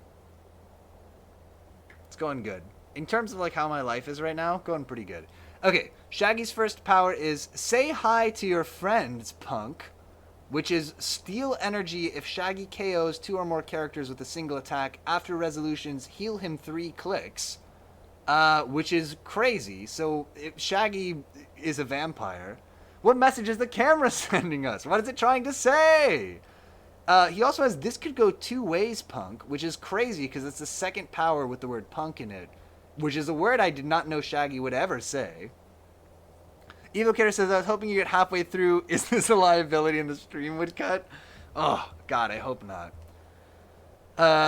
It's going good. In terms of like how my life is right now, going pretty good. Okay, Shaggy's first power is say hi to your friends, punk, which is steal energy if Shaggy KOs 2 or more characters with a single attack. After resolutions, heal him 3 clicks, which is crazy. So if Shaggy is a vampire, what message is the camera sending us? What is it trying to say? He also has this could go 2 ways, punk, which is crazy because it's the second power with the word punk in it, which is a word I did not know Shaggy would ever say. Evil Killer says, I was hoping you get halfway through. Is this a liability and the stream would cut? Oh, God, I hope not.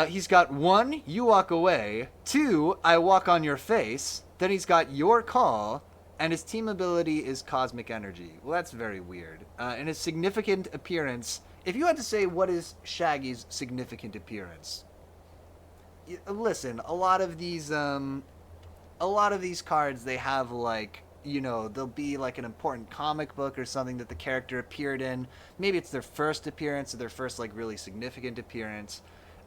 He's got 1, you walk away. 2, I walk on your face. Then he's got your call. And his team ability is Cosmic Energy. Well, that's very weird. And his significant appearance... If you had to say what is Shaggy's significant appearance... Listen, a lot of these cards, they have, like, you know, there'll be, like, an important comic book or something that the character appeared in. Maybe it's their first appearance or their first, like, really significant appearance.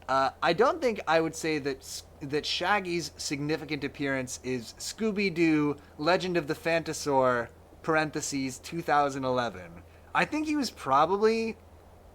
I don't think I would say that Shaggy's significant appearance is Scooby-Doo, Legend of the Phantasaur, parentheses, 2011. I think he was probably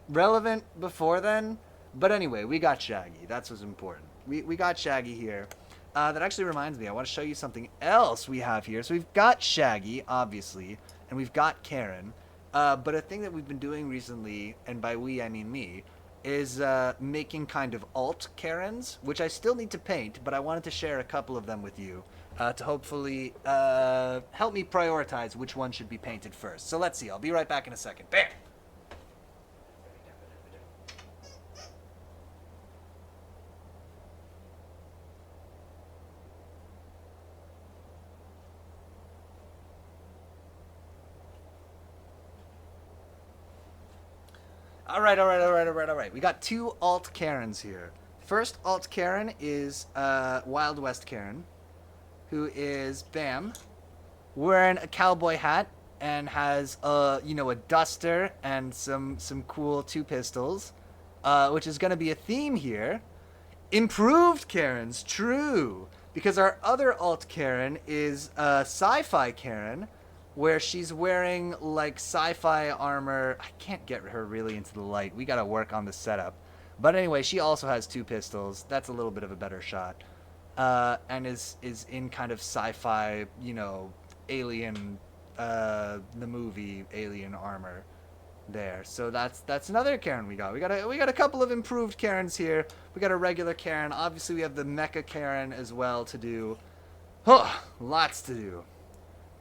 relevant before then. But anyway, we got Shaggy. That's what's important. We got Shaggy here. That actually reminds me, I want to show you something else we have here. So we've got Shaggy, obviously, and we've got Karen. But a thing that we've been doing recently, and by we I mean me, is making kind of alt Karens, which I still need to paint, but I wanted to share a couple of them with you to hopefully help me prioritize which one should be painted first. So let's see. I'll be right back in a second. Bam! All right. We got 2 alt Karens here. First alt Karen is Wild West Karen, who is, bam, wearing a cowboy hat and has a duster and some cool 2 pistols, which is going to be a theme here. Improved Karens, true, because our other alt Karen is Sci-Fi Karen, where she's wearing, like, sci-fi armor. I can't get her really into the light. We gotta work on the setup. But anyway, she also has 2 pistols. That's a little bit of a better shot. And is in kind of sci-fi, Alien, the movie Alien armor there. So that's another Karen we got. We got a couple of improved Karens here. We got a regular Karen. Obviously, we have the Mecha Karen as well to do. Oh, lots to do.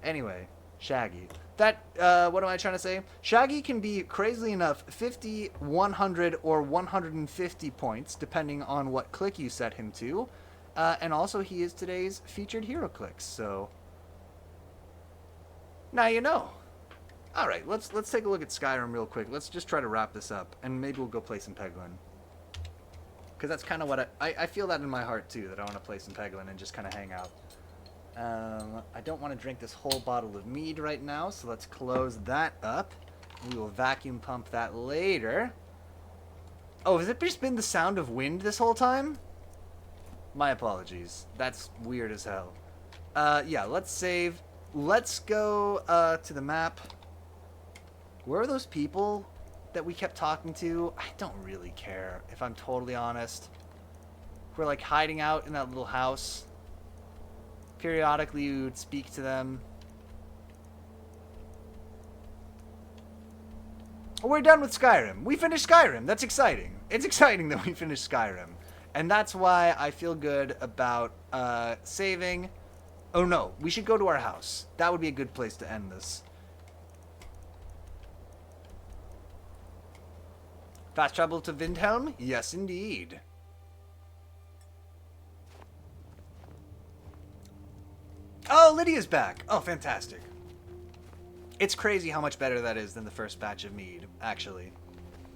Anyway... Shaggy. What am I trying to say? Shaggy can be, crazily enough, 50, 100, or 150 points, depending on what click you set him to. And also, he is today's featured HeroClix, so... Now you know. Alright, let's take a look at Skyrim real quick. Let's just try to wrap this up, and maybe we'll go play some Peglin. Because that's kind of what I feel that in my heart, too, that I want to play some Peglin and just kind of hang out. I don't want to drink this whole bottle of mead right now, so let's close that up. We will vacuum pump that later. Oh, has it just been the sound of wind this whole time? My apologies. That's weird as hell. Yeah, let's save. Let's go to the map. Where are those people that we kept talking to? I don't really care, if I'm totally honest. We're like hiding out in that little house. Periodically, we would speak to them. We're done with Skyrim. We finished Skyrim. That's exciting. It's exciting that we finished Skyrim. And that's why I feel good about saving. Oh no, we should go to our house. That would be a good place to end this. Fast travel to Vindhelm? Yes, indeed. Oh, Lydia's back. Oh, fantastic. It's crazy how much better that is than the first batch of mead, actually.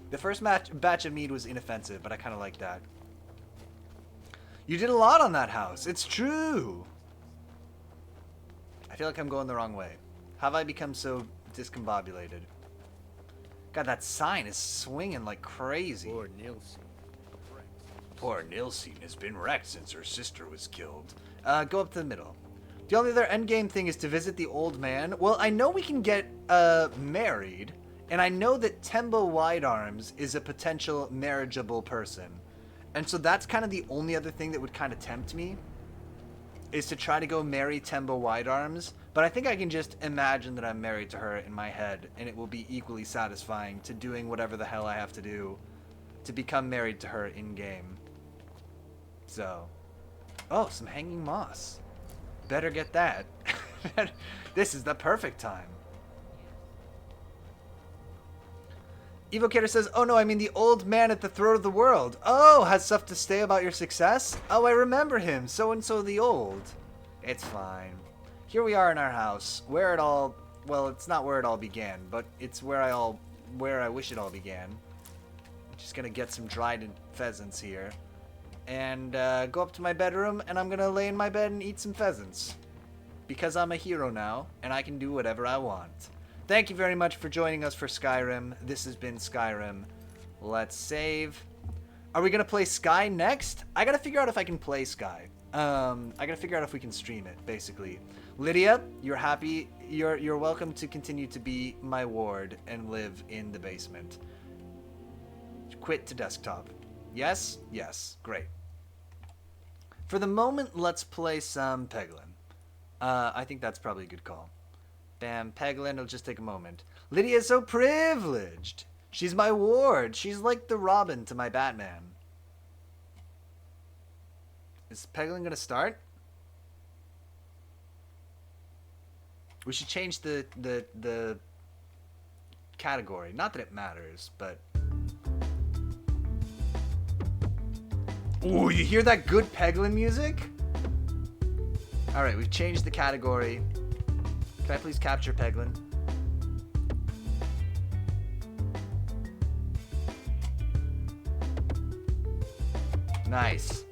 The first batch of mead was inoffensive, but I kind of like that. You did a lot on that house. It's true. I feel like I'm going the wrong way. Have I become so discombobulated? God, that sign is swinging like crazy. Poor Nilsson. Poor Nilsson has been wrecked since her sister was killed. Go up to the middle. The only other endgame thing is to visit the old man. Well, I know we can get married, and I know that Tembo Widearms is a potential marriageable person. And so that's kind of the only other thing that would kind of tempt me, is to try to go marry Tembo Widearms. But I think I can just imagine that I'm married to her in my head, and it will be equally satisfying to doing whatever the hell I have to do to become married to her in-game. So. Oh, some hanging moss. Better get that. This is the perfect time. Evocator says, oh no, I mean the old man at the throat of the world. Oh, has stuff to say about your success? Oh, I remember him. So-and-so the old. It's fine. Here we are in our house. Where it all... Well, it's not where it all began, but it's where I wish it all began. I'm just gonna get some dried pheasants here. And go up to my bedroom, and I'm gonna lay in my bed and eat some pheasants. Because I'm a hero now, and I can do whatever I want. Thank you very much for joining us for Skyrim. This has been Skyrim. Let's save. Are we gonna play Sky next? I gotta figure out if I can play Sky. I gotta figure out if we can stream it, basically. Lydia, you're happy. You're welcome to continue to be my ward and live in the basement. Quit to desktop. Yes? Yes. Great. For the moment, let's play some Peglin. I think that's probably a good call. Bam, Peglin, it'll just take a moment. Lydia is so privileged. She's my ward. She's like the Robin to my Batman. Is Peglin gonna start? We should change the category. Not that it matters, but... Ooh, you hear that good Peglin music? Alright, we've changed the category. Can I please capture Peglin? Nice.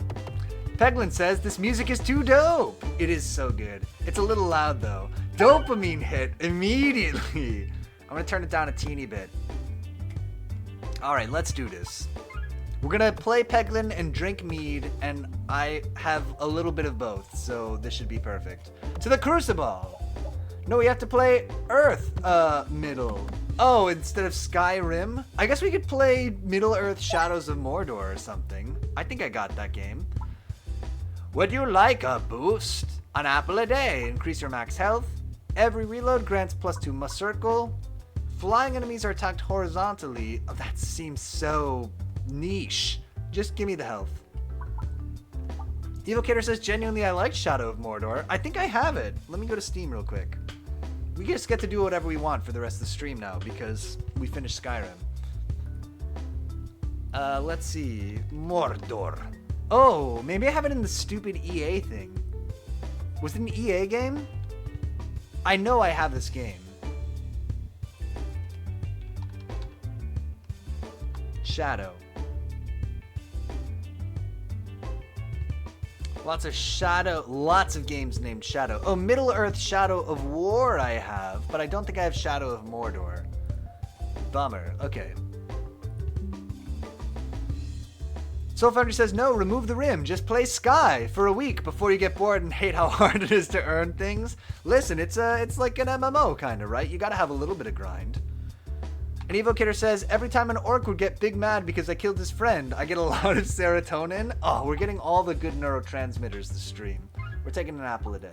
Peglin says this music is too dope. It is so good. It's a little loud though. Dopamine hit immediately. I'm gonna turn it down a teeny bit. Alright, let's do this. We're gonna play Peglin and drink mead, and I have a little bit of both, so this should be perfect. To the Crucible! No, we have to play Earth, Middle. Oh, instead of Skyrim? I guess we could play Middle-earth Shadows of Mordor or something. I think I got that game. Would you like a boost? An apple a day, increase your max health. Every reload grants +2 must circle. Flying enemies are attacked horizontally. Oh, that seems so niche. Just give me the health. Evocator says, genuinely, I like Shadow of Mordor. I think I have it. Let me go to Steam real quick. We just get to do whatever we want for the rest of the stream now because we finished Skyrim. Let's see. Mordor. Oh, maybe I have it in the stupid EA thing. Was it an EA game? I know I have this game. Shadow. Lots of games named Shadow. Oh, Middle-earth Shadow of War I have, but I don't think I have Shadow of Mordor. Bummer. Okay. Soulfoundry says, no, remove the rim. Just play Sky for a week before you get bored and hate how hard it is to earn things. Listen, it's like an MMO kind of, right? You gotta have a little bit of grind. An Evocator says, every time an orc would get big mad because I killed his friend, I get a lot of serotonin. Oh, we're getting all the good neurotransmitters this stream. We're taking an apple a day.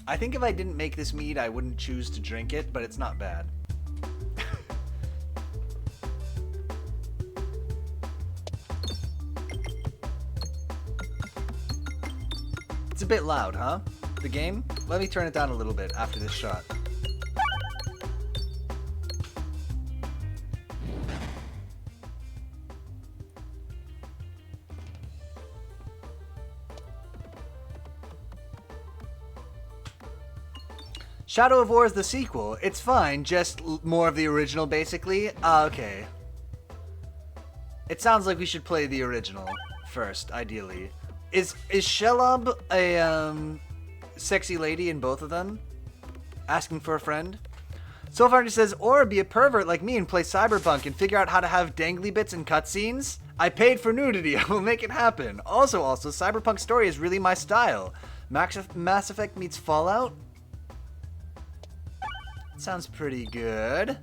I think if I didn't make this mead, I wouldn't choose to drink it, but it's not bad. It's a bit loud, huh? The game? Let me turn it down a little bit after this shot. Shadow of War is the sequel. It's fine, just more of the original, basically. Okay. It sounds like we should play the original first, ideally. Is Shelob a sexy lady in both of them? Asking for a friend? Soulfinder says, or be a pervert like me and play Cyberpunk and figure out how to have dangly bits and cutscenes? I paid for nudity. I will make it happen. Also, Cyberpunk story is really my style. Mass Effect meets Fallout? Sounds pretty good.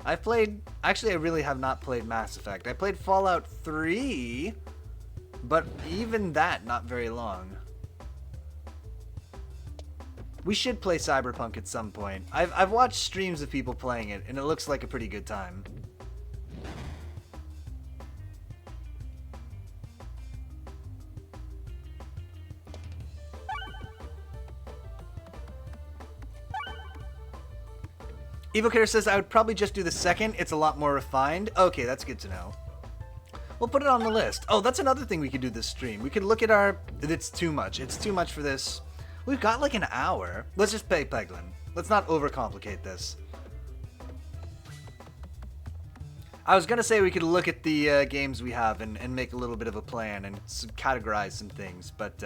Actually, I really have not played Mass Effect. I played Fallout 3, but even that, not very long. We should play Cyberpunk at some point. I've watched streams of people playing it, and it looks like a pretty good time. Evocator says, I would probably just do the second. It's a lot more refined. Okay, that's good to know. We'll put it on the list. Oh, that's another thing we could do this stream. We could look at our... It's too much. It's too much for this. We've got like an hour. Let's just play Peglin. Let's not overcomplicate this. I was going to say we could look at the games we have and make a little bit of a plan and categorize some things, but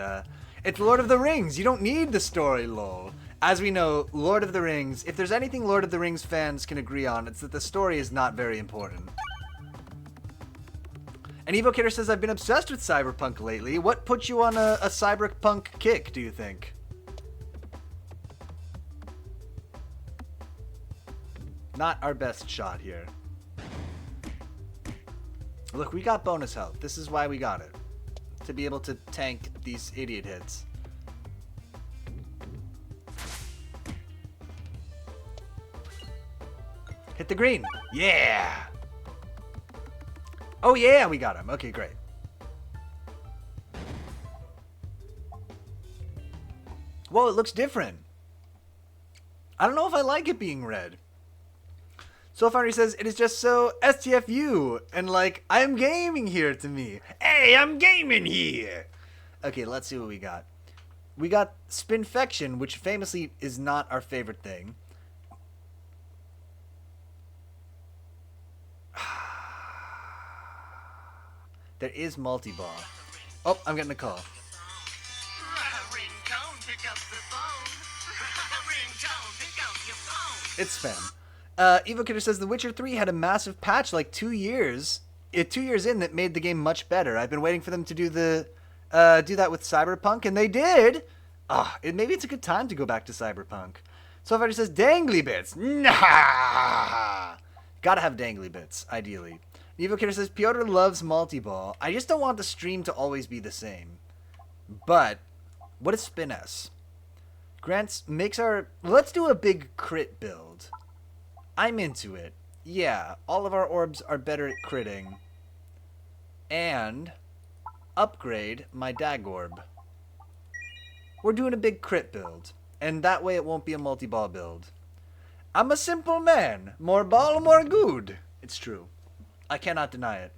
it's Lord of the Rings. You don't need the story, lol. As we know, Lord of the Rings, if there's anything Lord of the Rings fans can agree on, it's that the story is not very important. And Evocator says, I've been obsessed with Cyberpunk lately. What put you on a Cyberpunk kick, do you think? Not our best shot here. Look, we got bonus health. This is why we got it. To be able to tank these idiot hits. Hit the green. Yeah. Oh yeah, we got him. Okay, great. Whoa, it looks different. I don't know if I like it being red. Soulfinder says, it is just so STFU, and like, I'm gaming here to me. Hey, I'm gaming here! Okay, let's see what we got. We got Spinfection, which famously is not our favorite thing. There is multi-ball. Oh, I'm getting a call. It's spam. Evocator says The Witcher 3 had a massive patch like 2 years. 2 years in that made the game much better. I've been waiting for them to do that with Cyberpunk, and they did. Maybe it's a good time to go back to Cyberpunk. Soulfighter says dangly bits. Nah. Gotta have dangly bits, ideally. Evocator says Piotr loves multi-ball. I just don't want the stream to always be the same. But what is Spin S? Grants makes our... Let's do a big crit build. I'm into it. Yeah, all of our orbs are better at critting. And upgrade my Dag Orb. We're doing a big crit build. And that way it won't be a multi-ball build. I'm a simple man. More ball, more good. It's true. I cannot deny it.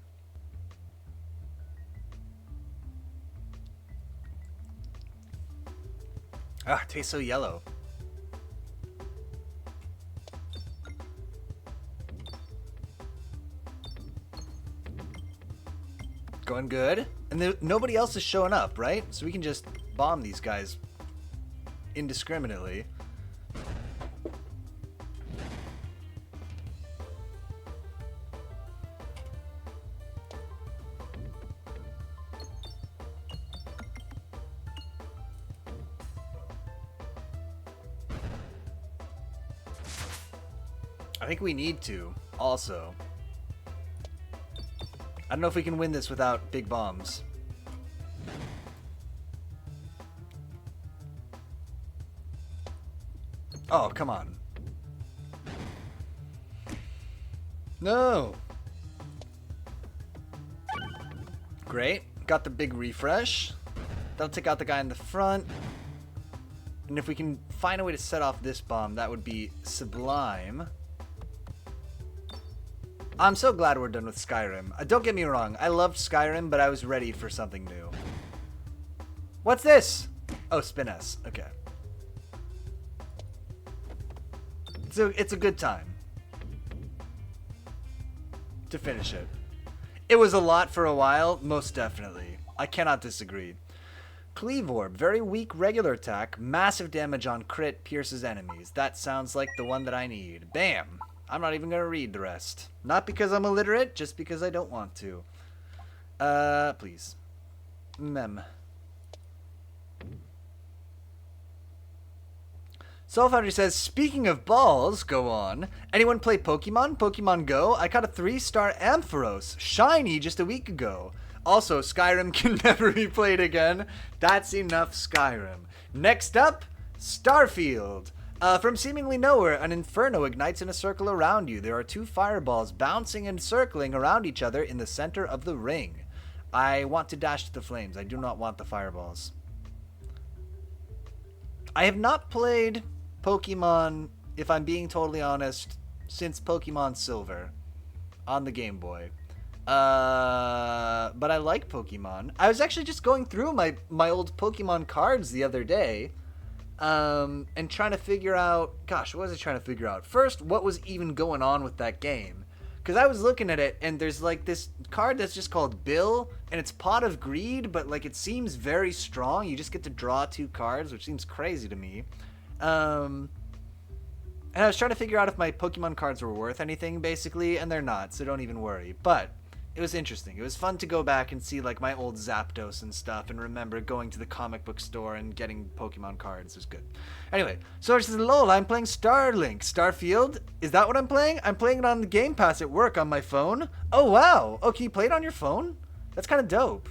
Ah, it tastes so yellow. Going good. And nobody else is showing up, right? So we can just bomb these guys indiscriminately. I think we need to, also. I don't know if we can win this without big bombs. Oh, come on. No! Great. Got the big refresh. That'll take out the guy in the front. And if we can find a way to set off this bomb, that would be sublime. I'm so glad we're done with Skyrim. Don't get me wrong, I loved Skyrim, but I was ready for something new. What's this? Oh, Spin S. Okay. So it's a good time to finish it. It was a lot for a while, most definitely. I cannot disagree. Cleave Orb, very weak regular attack, massive damage on crit, pierces enemies. That sounds like the one that I need. Bam! I'm not even going to read the rest. Not because I'm illiterate, just because I don't want to. Please. Mem. Soulfoundry says, speaking of balls, go on. Anyone play Pokemon? Pokemon Go? I caught a 3-star Ampharos. Shiny just a week ago. Also, Skyrim can never be played again. That's enough Skyrim. Next up, Starfield. From seemingly nowhere, an inferno ignites in a circle around you. There are 2 fireballs bouncing and circling around each other in the center of the ring. I want to dash to the flames. I do not want the fireballs. I have not played Pokemon, if I'm being totally honest, since Pokemon Silver on the Game Boy. But I like Pokemon. I was actually just going through my old Pokemon cards the other day. And trying to figure out, gosh, what was I trying to figure out? First, what was even going on with that game? Because I was looking at it, and there's like this card that's just called Bill, and it's Pot of Greed, but like it seems very strong. You just get to draw 2 cards, which seems crazy to me. And I was trying to figure out if my Pokemon cards were worth anything, basically, and they're not, so don't even worry. But it was interesting. It was fun to go back and see like my old Zapdos and stuff and remember going to the comic book store and getting Pokemon cards. It was good. Anyway, so it says, lol, I'm playing Starlink. Starfield? Is that what I'm playing? I'm playing it on the Game Pass at work on my phone. Oh, wow. Oh, can you play it on your phone? That's kind of dope.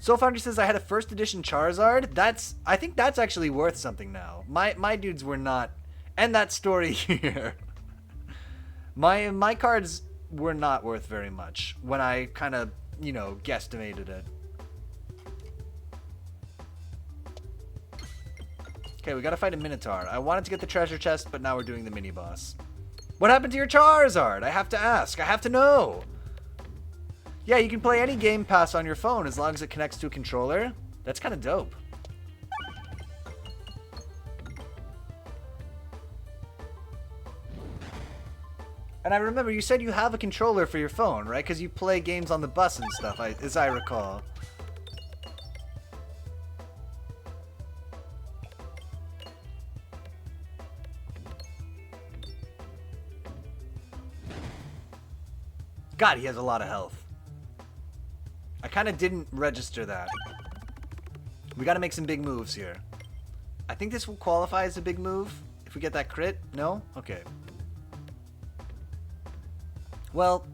Soulfoundry says I had a first edition Charizard. I think that's actually worth something now. My dudes were not. And that story here. My cards were not worth very much when I kind of, guesstimated it. Okay, we gotta fight a Minotaur. I wanted to get the treasure chest, but now we're doing the mini-boss. What happened to your Charizard? I have to ask. I have to know. Yeah, you can play any Game Pass on your phone as long as it connects to a controller. That's kind of dope. And I remember you said you have a controller for your phone, right? Because you play games on the bus and stuff, as I recall. God, he has a lot of health. I kind of didn't register that. We got to make some big moves here. I think this will qualify as a big move. If we get that crit? No? Okay. Well,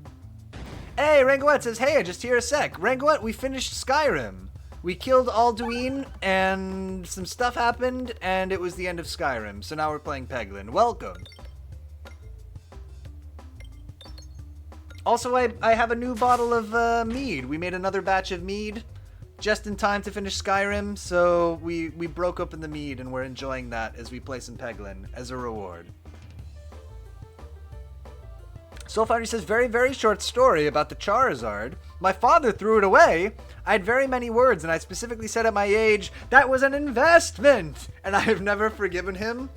hey, Rangoet says, hey, just here a sec. Rangoet, we finished Skyrim. We killed Alduin, and some stuff happened, and it was the end of Skyrim. So now we're playing Peglin. Welcome. Also, I have a new bottle of mead. We made another batch of mead just in time to finish Skyrim, so we broke open the mead, and we're enjoying that as we play some Peglin as a reward. Soulfoundry says, very, very short story about the Charizard. My father threw it away. I had very many words, and I specifically said at my age, that was an investment! And I have never forgiven him.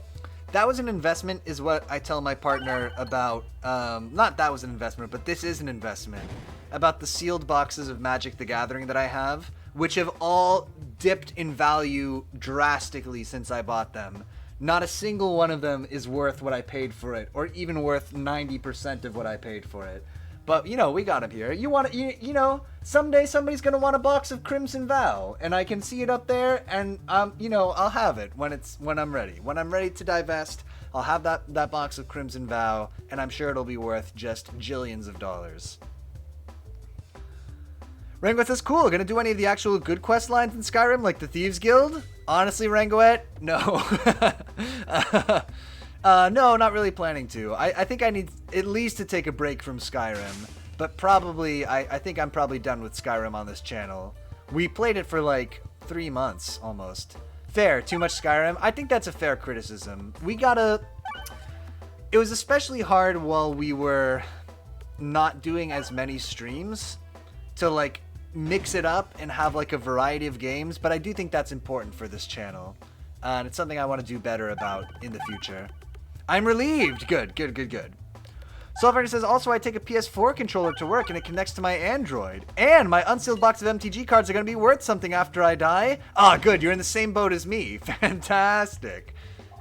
That was an investment is what I tell my partner about, not that was an investment, but this is an investment. about the sealed boxes of Magic the Gathering that I have, which have all dipped in value drastically since I bought them. Not a single one of them is worth what I paid for it, or even worth 90% of what I paid for it. But, you know, we got them here. You want to, you know, someday somebody's going to want a box of Crimson Vow, and I can see it up there, and, you know, I'll have it when I'm ready. When I'm ready to divest, I'll have that box of Crimson Vow, and I'm sure it'll be worth just jillions of dollars. Rangoet says, cool, gonna do any of the actual good quest lines in Skyrim, like the Thieves Guild? Honestly, Rangoet, no. No, not really planning to. I think I need at least to take a break from Skyrim, but probably, I think I'm probably done with Skyrim on this channel. We played it for like 3 months, almost. Fair, too much Skyrim? I think that's a fair criticism. It was especially hard while we were not doing as many streams to like mix it up and have like a variety of games, but I do think that's important for this channel, and it's something I want to do better about in the future. I'm relieved. Good. Soulfighter says, also I take a PS4 controller to work and it connects to my Android, and my unsealed box of MTG cards are going to be worth something after I die. Ah, good, you're in the same boat as me. Fantastic.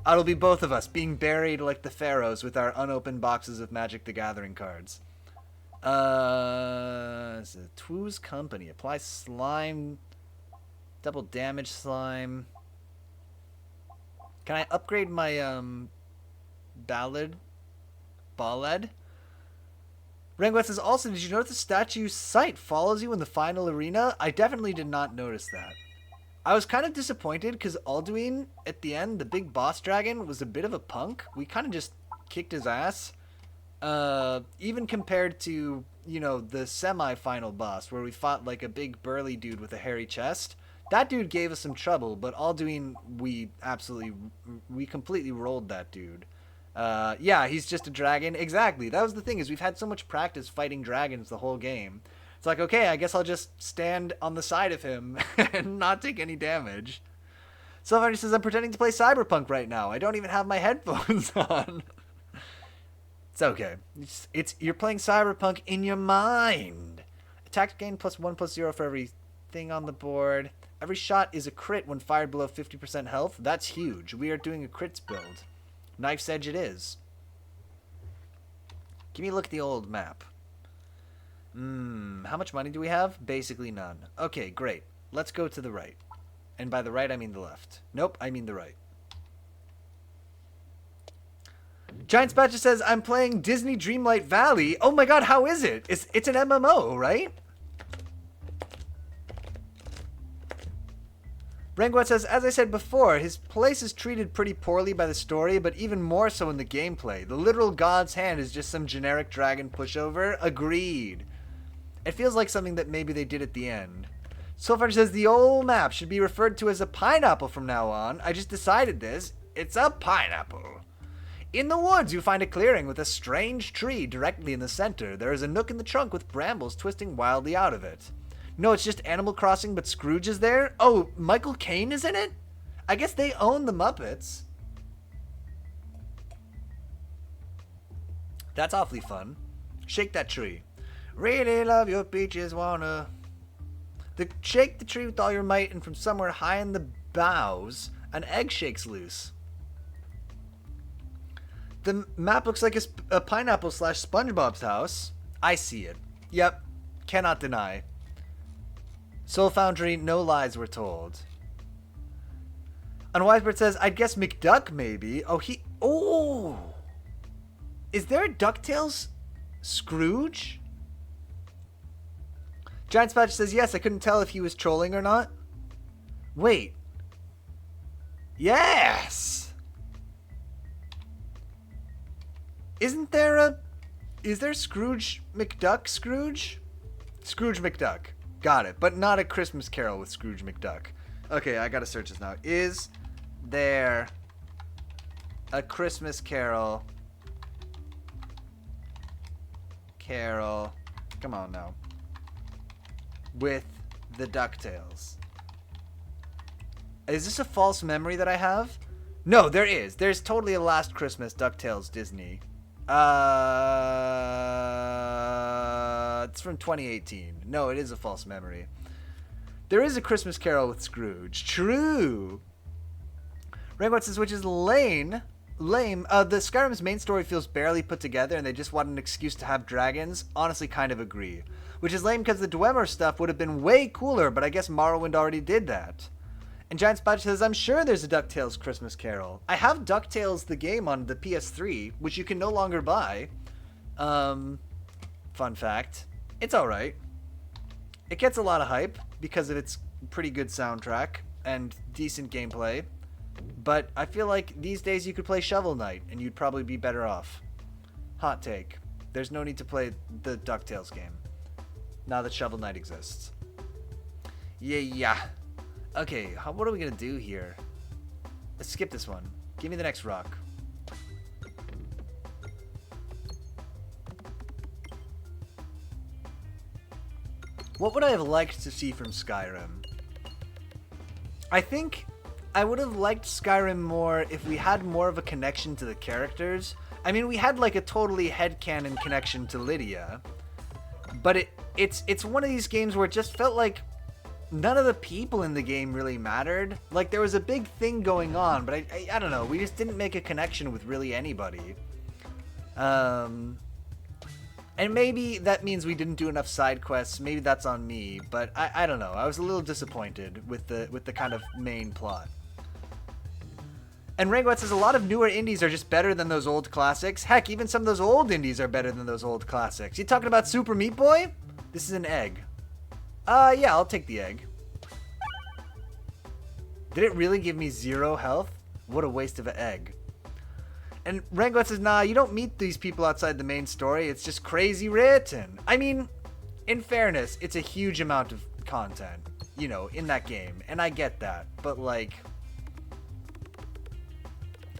It'll be both of us being buried like the pharaohs with our unopened boxes of Magic the Gathering cards. It's a Twoo's Company. Apply slime. Double damage slime. Can I upgrade my, Ballad? Rangoet says, also, did you notice the statue's sight follows you in the final arena? I definitely did not notice that. I was kind of disappointed because Alduin, at the end, the big boss dragon, was a bit of a punk. We kind of just kicked his ass. Even compared to, you know, the semi-final boss where we fought like a big burly dude with a hairy chest. That dude gave us some trouble, but Alduin, we completely rolled that dude. Yeah, he's just a dragon. Exactly. That was the thing, is we've had so much practice fighting dragons the whole game. It's like, okay, I guess I'll just stand on the side of him and not take any damage. Somebody says, I'm pretending to play Cyberpunk right now. I don't even have my headphones on. It's okay. You're playing Cyberpunk in your mind. Attack gain +1/+0 for every thing on the board. Every shot is a crit when fired below 50% health. That's huge. We are doing a crits build. Knife's Edge it is. Give me a look at the old map. How much money do we have? Basically none. Okay, great. Let's go to the right. And by the right, I mean the left. Nope, I mean the right. Giant Spatcher says, I'm playing Disney Dreamlight Valley. Oh my god, how is it? It's an MMO, right? Rangoet says, as I said before, his place is treated pretty poorly by the story, but even more so in the gameplay. The literal God's Hand is just some generic dragon pushover. Agreed. It feels like something that maybe they did at the end. Soulfighter says, the old map should be referred to as a pineapple from now on. I just decided this. It's a pineapple. In the woods, you find a clearing with a strange tree directly in the center. There is a nook in the trunk with brambles twisting wildly out of it. No, it's just Animal Crossing, but Scrooge is there? Oh, Michael Caine is in it? I guess they own the Muppets. That's awfully fun. Shake that tree. Really love your peaches, wanna... Shake the tree with all your might, and from somewhere high in the boughs, an egg shakes loose. The map looks like a pineapple / SpongeBob's house. I see it. Yep. Cannot deny. Soul Foundry, no lies were told. Unwisebird says, I'd guess McDuck maybe. Oh! Is there a DuckTales Scrooge? Giant Spatch says, yes, I couldn't tell if he was trolling or not. Wait. Yes! Is there Scrooge McDuck Scrooge? Scrooge McDuck. Got it. But not a Christmas Carol with Scrooge McDuck. Okay, I gotta search this now. Is there a Christmas Carol? Come on now. With the DuckTales. Is this a false memory that I have? No, there is. There's totally a Last Christmas DuckTales Disney. It's from 2018. No, it is a false memory. There is a Christmas Carol with Scrooge. True. Rangot says, which is lame. The Skyrim's main story feels barely put together, and they just want an excuse to have dragons. Honestly, kind of agree. Which is lame because the Dwemer stuff would have been way cooler, but I guess Morrowind already did that. And Giant Spot says, I'm sure there's a DuckTales Christmas Carol. I have DuckTales the game on the PS3, which you can no longer buy. Fun fact. It's alright. It gets a lot of hype because of its pretty good soundtrack and decent gameplay. But I feel like these days you could play Shovel Knight and you'd probably be better off. Hot take. There's no need to play the DuckTales game now that Shovel Knight exists. Yeah. Okay, what are we gonna do here? Let's skip this one. Give me the next rock. What would I have liked to see from Skyrim? I think I would have liked Skyrim more if we had more of a connection to the characters. I mean, we had like a totally headcanon connection to Lydia, but it's one of these games where it just felt like none of the people in the game really mattered. Like, there was a big thing going on, but I don't know, we just didn't make a connection with really anybody. And maybe that means we didn't do enough side quests. Maybe that's on me, but I don't know. I was a little disappointed with the kind of main plot. And Rangwat says a lot of newer indies are just better than those old classics. Heck, even some of those old indies are better than those old classics. You talking about Super Meat Boy? This is an egg. Yeah, I'll take the egg. Did it really give me 0 health? What a waste of an egg. And Rangwat says, nah, you don't meet these people outside the main story. It's just crazy written. I mean, in fairness, it's a huge amount of content, you know, in that game. And I get that. But, like,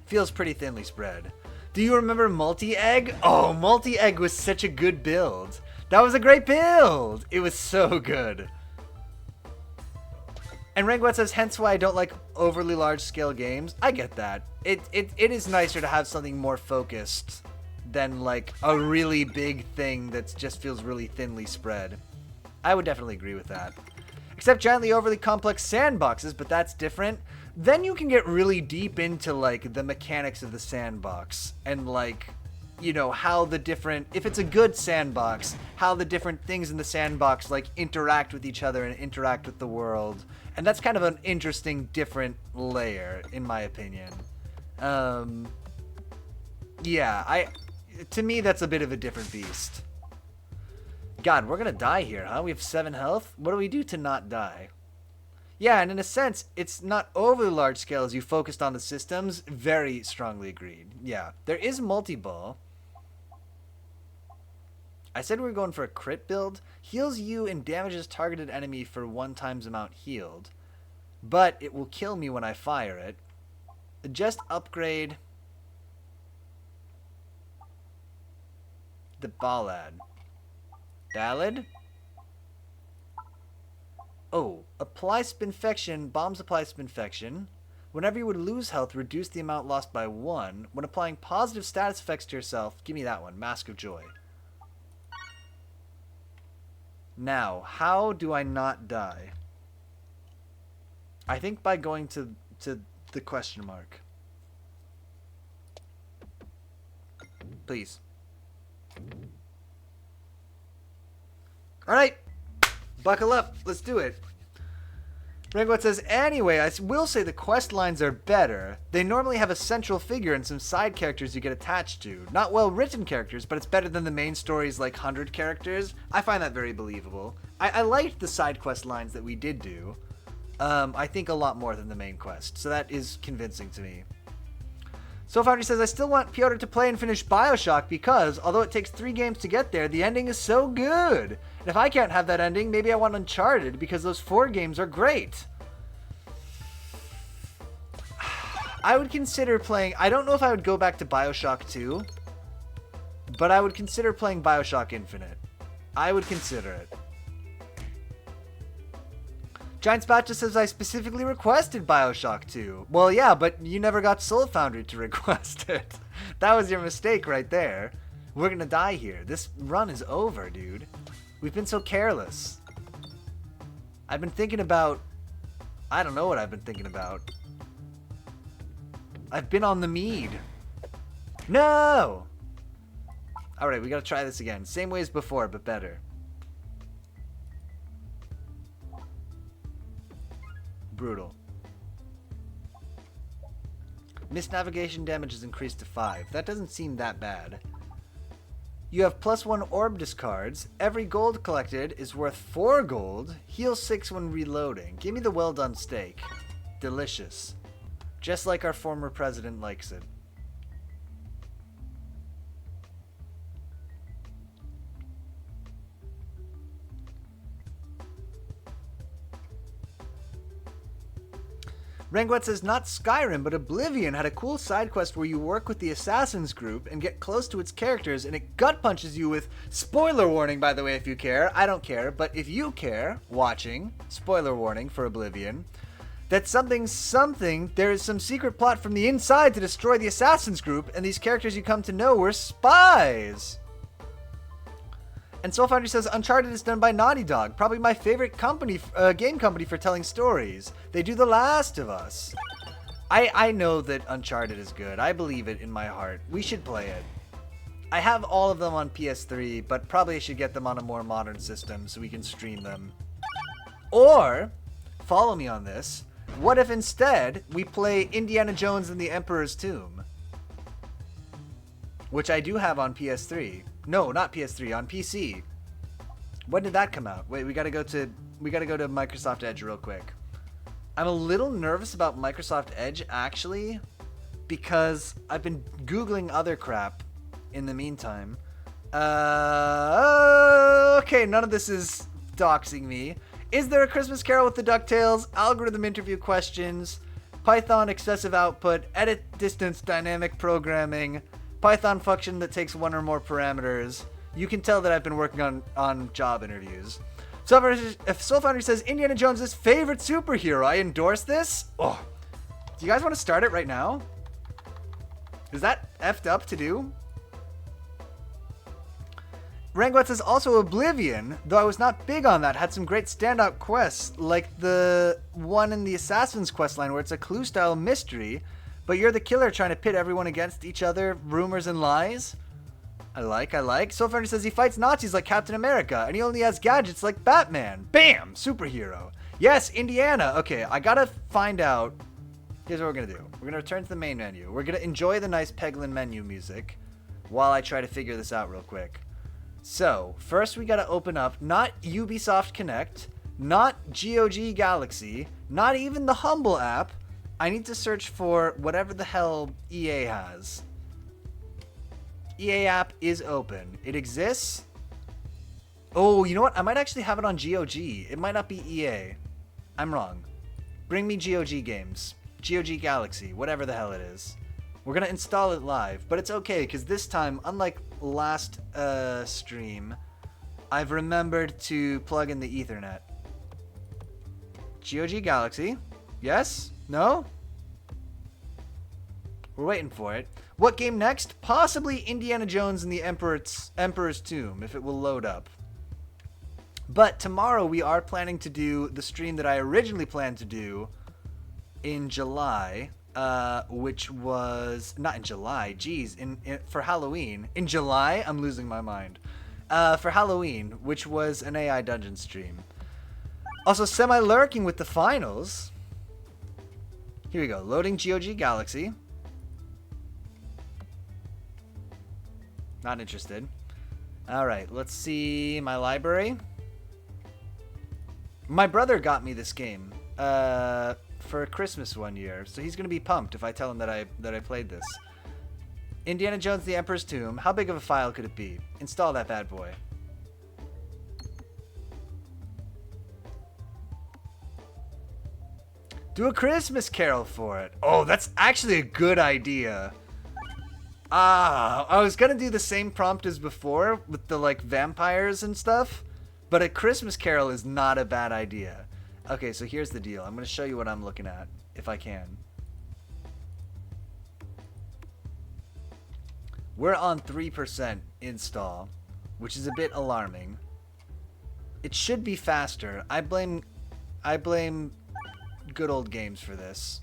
feels pretty thinly spread. Do you remember Multi-Egg? Oh, Multi-Egg was such a good build. That was a great build. It was so good. And Rangwat says, hence why I don't like overly large-scale games. I get that. It is nicer to have something more focused than, like, a really big thing that just feels really thinly spread. I would definitely agree with that. Except giantly overly complex sandboxes, but that's different. Then you can get really deep into, like, the mechanics of the sandbox. And, like, you know, how the different... If it's a good sandbox, how the different things in the sandbox, like, interact with each other and interact with the world. And that's kind of an interesting, different layer, in my opinion. Yeah, to me, that's a bit of a different beast. God, we're gonna die here, huh? We have 7 health? What do we do to not die? Yeah, and in a sense, it's not overly large scale as you focused on the systems. Very strongly agreed. Yeah, there is multi-ball. I said we were going for a crit build. Heals you and damages targeted enemy for 1 times amount healed. But it will kill me when I fire it. Just upgrade the ballad. Ballad? Oh, apply spinfection. Bombs apply spinfection. Whenever you would lose health, reduce the amount lost by 1. When applying positive status effects to yourself, give me that one. Mask of Joy. Now, how do I not die? I think by going to the question mark. Please. Alright. Buckle up. Let's do it. Rangwat says, anyway, I will say the quest lines are better. They normally have a central figure and some side characters you get attached to. Not well-written characters, but it's better than the main story's like 100 characters. I find that very believable. I liked the side quest lines that we did do. I think a lot more than the main quest, so that is convincing to me. So Foundry says, I still want Piotr to play and finish Bioshock because, although it takes 3 games to get there, the ending is so good. And if I can't have that ending, maybe I want Uncharted because those 4 games are great. I would consider playing... I don't know if I would go back to Bioshock 2, but I would consider playing Bioshock Infinite. I would consider it. Giant Spot just says, I specifically requested Bioshock 2. Well, yeah, but you never got Soul Foundry to request it. That was your mistake right there. We're gonna die here. This run is over, dude. We've been so careless. I've been thinking about... I don't know what I've been thinking about. I've been on the mead. No! Alright, we gotta try this again. Same way as before, but better. Brutal. Missed navigation damage is increased to 5. That doesn't seem that bad. You have +1 orb discards. Every gold collected is worth 4 gold. Heal 6 when reloading. Give me the well done steak. Delicious. Just like our former president likes it. Rangwet says, not Skyrim, but Oblivion had a cool side quest where you work with the Assassins group and get close to its characters, and it gut punches you with, spoiler warning by the way if you care, I don't care, but if you care, watching, spoiler warning for Oblivion, that something, there is some secret plot from the inside to destroy the Assassins group, and these characters you come to know were spies. And Soul Foundry says, Uncharted is done by Naughty Dog, probably my favorite company, game company for telling stories. They do The Last of Us. I know that Uncharted is good. I believe it in my heart. We should play it. I have all of them on PS3, but probably I should get them on a more modern system so we can stream them. Or, follow me on this, what if instead we play Indiana Jones and the Emperor's Tomb? Which I do have on PS3. No, not PS3, on PC. When did that come out? Wait, we gotta go to Microsoft Edge real quick. I'm a little nervous about Microsoft Edge actually, because I've been Googling other crap in the meantime. Okay, none of this is doxing me. Is there a Christmas Carol with the DuckTales? Algorithm interview questions. Python excessive output. Edit distance dynamic programming. Python function that takes 1 or more parameters. You can tell that I've been working on job interviews. If Soul Foundry says Indiana Jones' favorite superhero, I endorse this. Oh, do you guys want to start it right now? Is that effed up to do? Rangwet says also Oblivion, though I was not big on that, had some great standout quests, like the one in the Assassin's questline where it's a clue-style mystery, but you're the killer trying to pit everyone against each other, rumors and lies. I like. Soul Foundry says he fights Nazis like Captain America, and he only has gadgets like Batman. Bam! Superhero. Yes, Indiana. Okay, I gotta find out. Here's what we're gonna do. We're gonna return to the main menu. We're gonna enjoy the nice Peglin menu music while I try to figure this out real quick. So, first we gotta open up not Ubisoft Connect, not GOG Galaxy, not even the Humble app. I need to search for whatever the hell EA has. EA app is open. It exists. Oh, you know what? I might actually have it on GOG. It might not be EA. I'm wrong. Bring me GOG games. GOG Galaxy, whatever the hell it is. We're going to install it live, but it's okay because this time, unlike last stream, I've remembered to plug in the Ethernet. GOG Galaxy. Yes? No? We're waiting for it. What game next? Possibly Indiana Jones and the Emperor's Tomb, if it will load up. But tomorrow we are planning to do the stream that I originally planned to do in July, which was... Not in July, geez, for Halloween. In July? I'm losing my mind. For Halloween, which was an AI dungeon stream. Also, semi-lurking with the finals... Here we go. Loading GOG Galaxy. Not interested. Alright, let's see my library. My brother got me this game for Christmas one year, so he's gonna be pumped if I tell him that I played this. Indiana Jones the Emperor's Tomb. How big of a file could it be? Install that bad boy. Do a Christmas Carol for it. Oh, that's actually a good idea. I was gonna do the same prompt as before with the like vampires and stuff, but a Christmas Carol is not a bad idea. Okay, so here's the deal. I'm gonna show you what I'm looking at, if I can. We're on 3% install, which is a bit alarming. It should be faster. I blame good old games for this.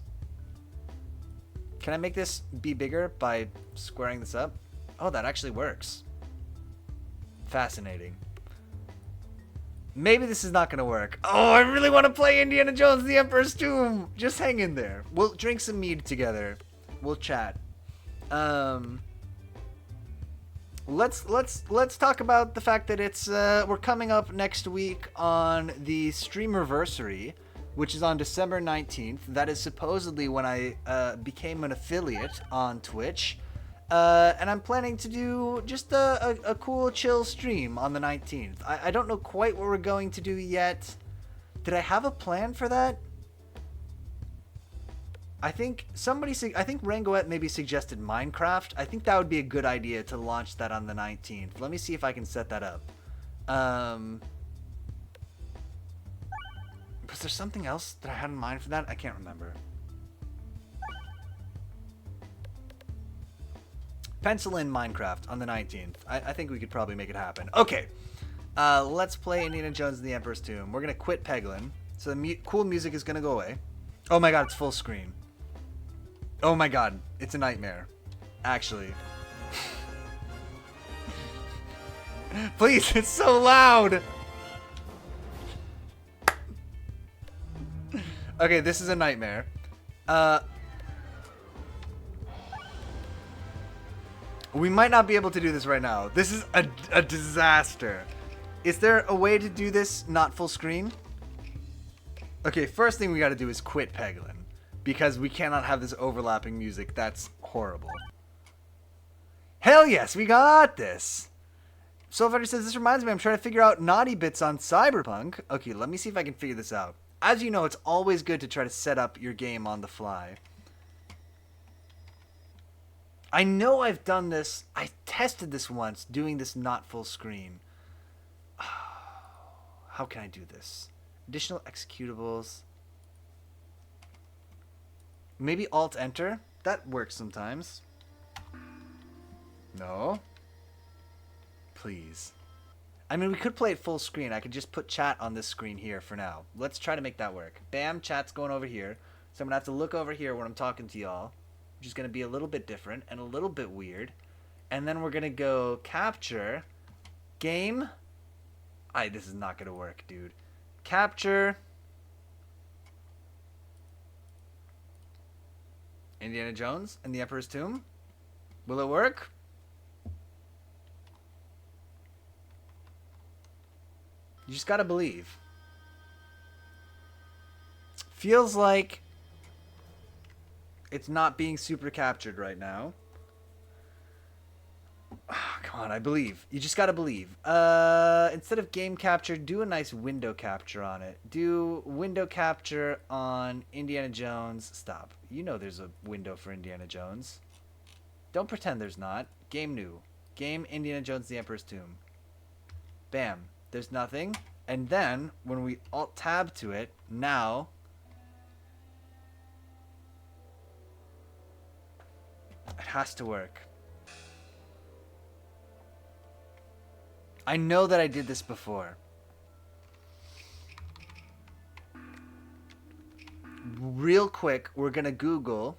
Can I make this be bigger by squaring this up? Oh, that actually works. Fascinating. Maybe this is not going to work. Oh, I really want to play Indiana Jones and the Emperor's Tomb. Just hang in there. We'll drink some mead together. We'll chat. Let's talk about the fact that it's we're coming up next week on the Streamerversary, which is on December 19th. That is supposedly when I became an affiliate on Twitch. And I'm planning to do just a cool, chill stream on the 19th. I don't know quite what we're going to do yet. Did I have a plan for that? I think Rangoet maybe suggested Minecraft. I think that would be a good idea to launch that on the 19th. Let me see if I can set that up. Was there something else that I had in mind for that? I can't remember. Pencil in Minecraft on the 19th. I think we could probably make it happen. Okay. Let's play Indiana Jones and the Emperor's Tomb. We're going to quit Peglin. So the cool music is going to go away. Oh my god, it's full screen. Oh my god, it's a nightmare. Actually. Please, it's so loud! Okay, this is a nightmare. We might not be able to do this right now. This is a disaster. Is there a way to do this not full screen? Okay, first thing we gotta do is quit Peglin. Because we cannot have this overlapping music. That's horrible. Hell yes, we got this! Soulfighter says, this reminds me, I'm trying to figure out naughty bits on Cyberpunk. Okay, let me see if I can figure this out. As you know, it's always good to try to set up your game on the fly. I know I've done this. I tested this once, doing this not full screen. How can I do this? Additional executables. Maybe Alt-Enter? That works sometimes. No. Please. I mean, we could play it full screen. I could just put chat on this screen here for now. Let's try to make that work. Bam, chat's going over here. So I'm going to have to look over here when I'm talking to y'all. Which is going to be a little bit different and a little bit weird. And then we're going to go capture. Game. This is not going to work, dude. Capture. Indiana Jones and the Emperor's Tomb. Will it work? You just gotta believe. Feels like it's not being super captured right now. Oh, come on, I believe. You just gotta believe. Instead of game capture, do a nice window capture on it. Do window capture on Indiana Jones. Stop. You know there's a window for Indiana Jones. Don't pretend there's not. Game new. Game Indiana Jones the Emperor's Tomb. Bam. There's nothing. And then, when we Alt-Tab to it, now... it has to work. I know that I did this before. Real quick, we're gonna Google,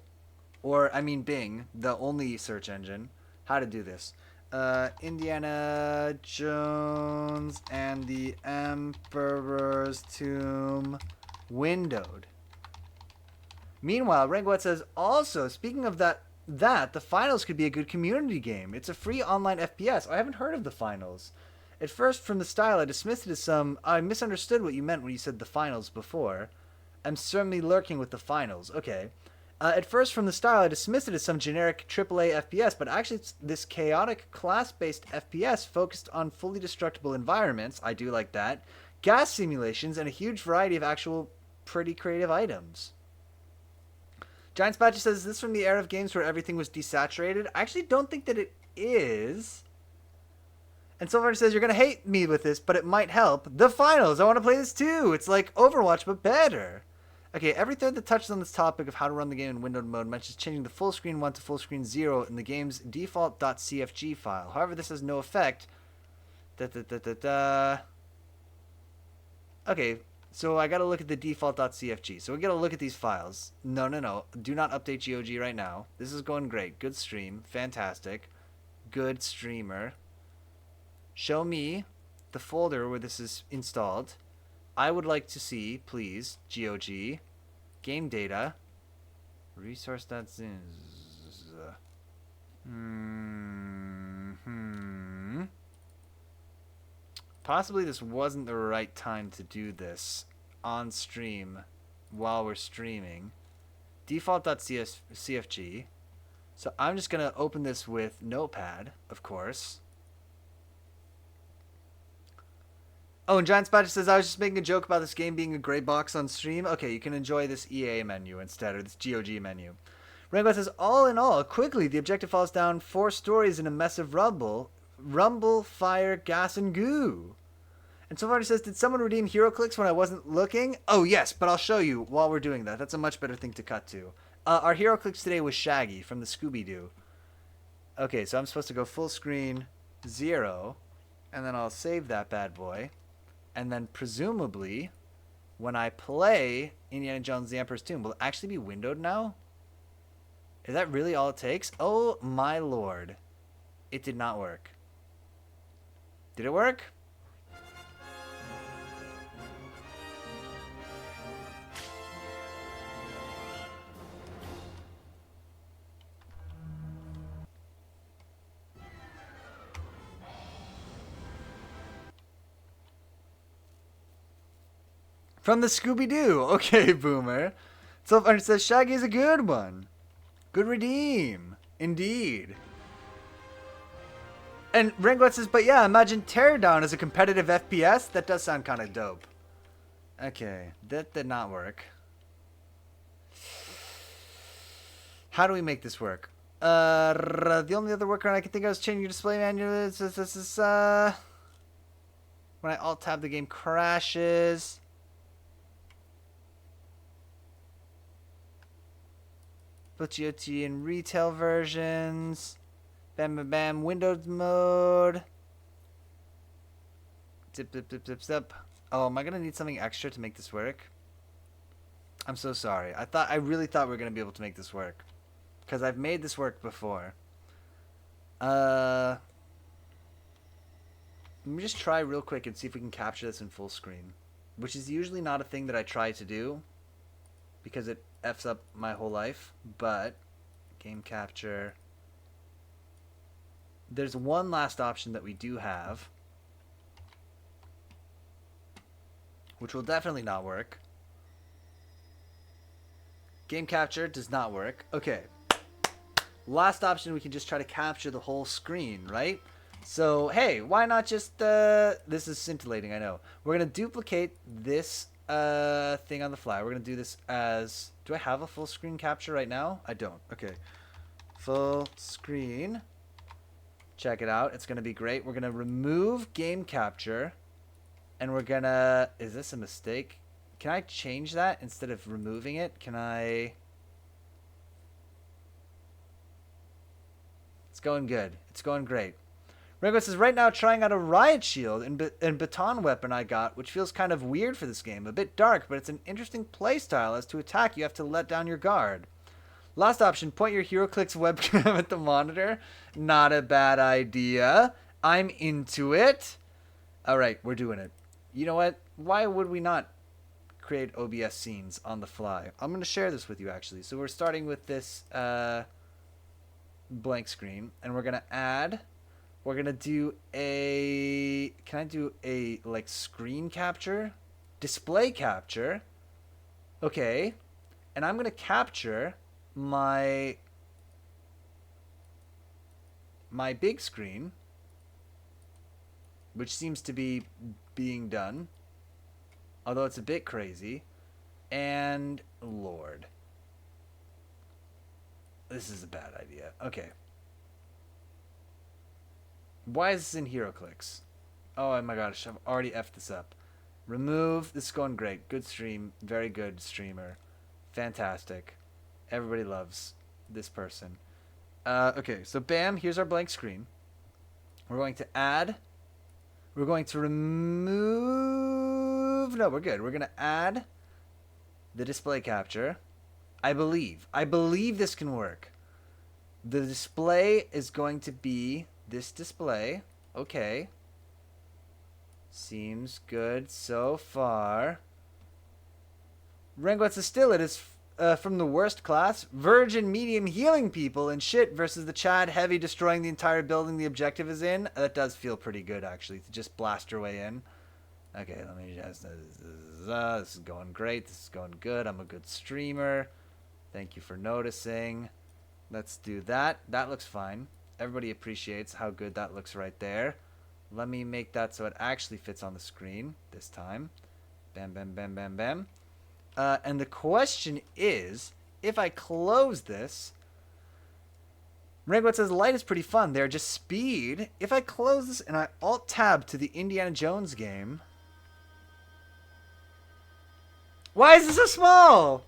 or I mean Bing, the only search engine, how to do this. Indiana Jones and the Emperor's Tomb windowed. Meanwhile, Rangoet says, also, speaking of that, the finals could be a good community game. It's a free online FPS. I haven't heard of the finals. At first, from the style, I dismissed it as some... I misunderstood what you meant when you said the finals before. I'm certainly lurking with the finals. Okay. At first, from the style, I dismissed it as some generic AAA FPS, but actually it's this chaotic, class-based FPS focused on fully destructible environments. I do like that. Gas simulations, and a huge variety of actual pretty creative items. Giant Spatcher says, is this from the era of games where everything was desaturated? I actually don't think that it is. And Silver says, you're going to hate me with this, but it might help. The finals! I want to play this too! It's like Overwatch, but better! Okay, every thread that touches on this topic of how to run the game in windowed mode mentions changing the full screen 1 to full screen 0 in the game's default.cfg file. However, this has no effect. Okay, so I gotta look at the default.cfg. So we gotta look at these files. No, no, no. Do not update GOG right now. This is going great. Good stream. Fantastic. Good streamer. Show me the folder where this is installed. I would like to see, please, GOG, game data, resource.zz. Possibly this wasn't the right time to do this on stream while we're streaming. Default.cfg. So I'm just going to open this with Notepad, of course. Oh, and Giant Spider says, I was just making a joke about this game being a gray box on stream. Okay, you can enjoy this EA menu instead, or this GOG menu. Rainbow says, all in all, quickly, the objective falls down 4 stories in a mess of rubble. Rumble, fire, gas, and goo. And so far he says, did someone redeem hero clicks when I wasn't looking? Oh, yes, but I'll show you while we're doing that. That's a much better thing to cut to. Our hero clicks today was Shaggy from the Scooby-Doo. Okay, so I'm supposed to go full screen 0, and then I'll save that bad boy. And then presumably, when I play Indiana Jones the Emperor's Tomb, will it actually be windowed now? Is that really all it takes? Oh my lord. It did not work. Did it work? From the Scooby-Doo. Okay, Boomer. So it says Shaggy's a good one. Good redeem. Indeed. And Ringlet says, but yeah, imagine Teardown as a competitive FPS. That does sound kind of dope. Okay, that did not work. How do we make this work? The only other workaround I can think of is changing your display manual. When I alt-tab, the game crashes. Put GOT in retail versions. Bam, bam, bam. Windows mode. Zip, zip, zip, zip, zip. Oh, am I gonna need something extra to make this work? I'm so sorry. I really thought we were gonna be able to make this work, because I've made this work before. Let me just try real quick and see if we can capture this in full screen, which is usually not a thing that I try to do, because it F's up my whole life. But game capture. There's one last option that we do have, which will definitely not work. Game capture does not work. Okay. Last option, we can just try to capture the whole screen, right? So, hey, why not just, this is scintillating, I know. We're going to duplicate this thing on the fly. We're going to do this as, do I have a full screen capture right now? I don't. Okay. Full screen. Check it out. It's going to be great. We're going to remove game capture. And we're going to, is this a mistake? Can I change that instead of removing it? Can I? It's going good. It's going great. Rego says, right now trying out a riot shield and baton weapon I got, which feels kind of weird for this game. A bit dark, but it's an interesting playstyle. As to attack, you have to let down your guard. Last option, point your HeroClix webcam at the monitor. Not a bad idea. I'm into it. All right, we're doing it. You know what? Why would we not create OBS scenes on the fly? I'm going to share this with you, actually. So we're starting with this blank screen, and we're going to add... We're going to do a... Can I do a, like, screen capture? Display capture. Okay. And I'm going to capture my big screen, which seems to be being done, although it's a bit crazy. And Lord, this is a bad idea. Okay. Why is this in HeroClix? Oh my gosh, I've already effed this up. Remove. This is going great. Good stream. Very good streamer. Fantastic. Everybody loves this person. Okay, so bam, here's our blank screen. We're going to add. We're going to remove. remove? No, we're good. We're going to add the display capture. I believe this can work. The display is going to be this display. Okay. Seems good so far. Rank what's still it is from the worst class. Virgin medium healing people and shit versus the Chad heavy destroying the entire building the objective is in. That does feel pretty good actually to just blast your way in. Okay, let me just... this is going great. This is going good. I'm a good streamer. Thank you for noticing. Let's do that. That looks fine. Everybody appreciates how good that looks right there. Let me make that so it actually fits on the screen this time. Bam, bam, bam, bam, bam. And the question is, if I close this... Ringbot says light is pretty fun there, just speed. If I close this and I alt-tab to the Indiana Jones game... Why is this so small?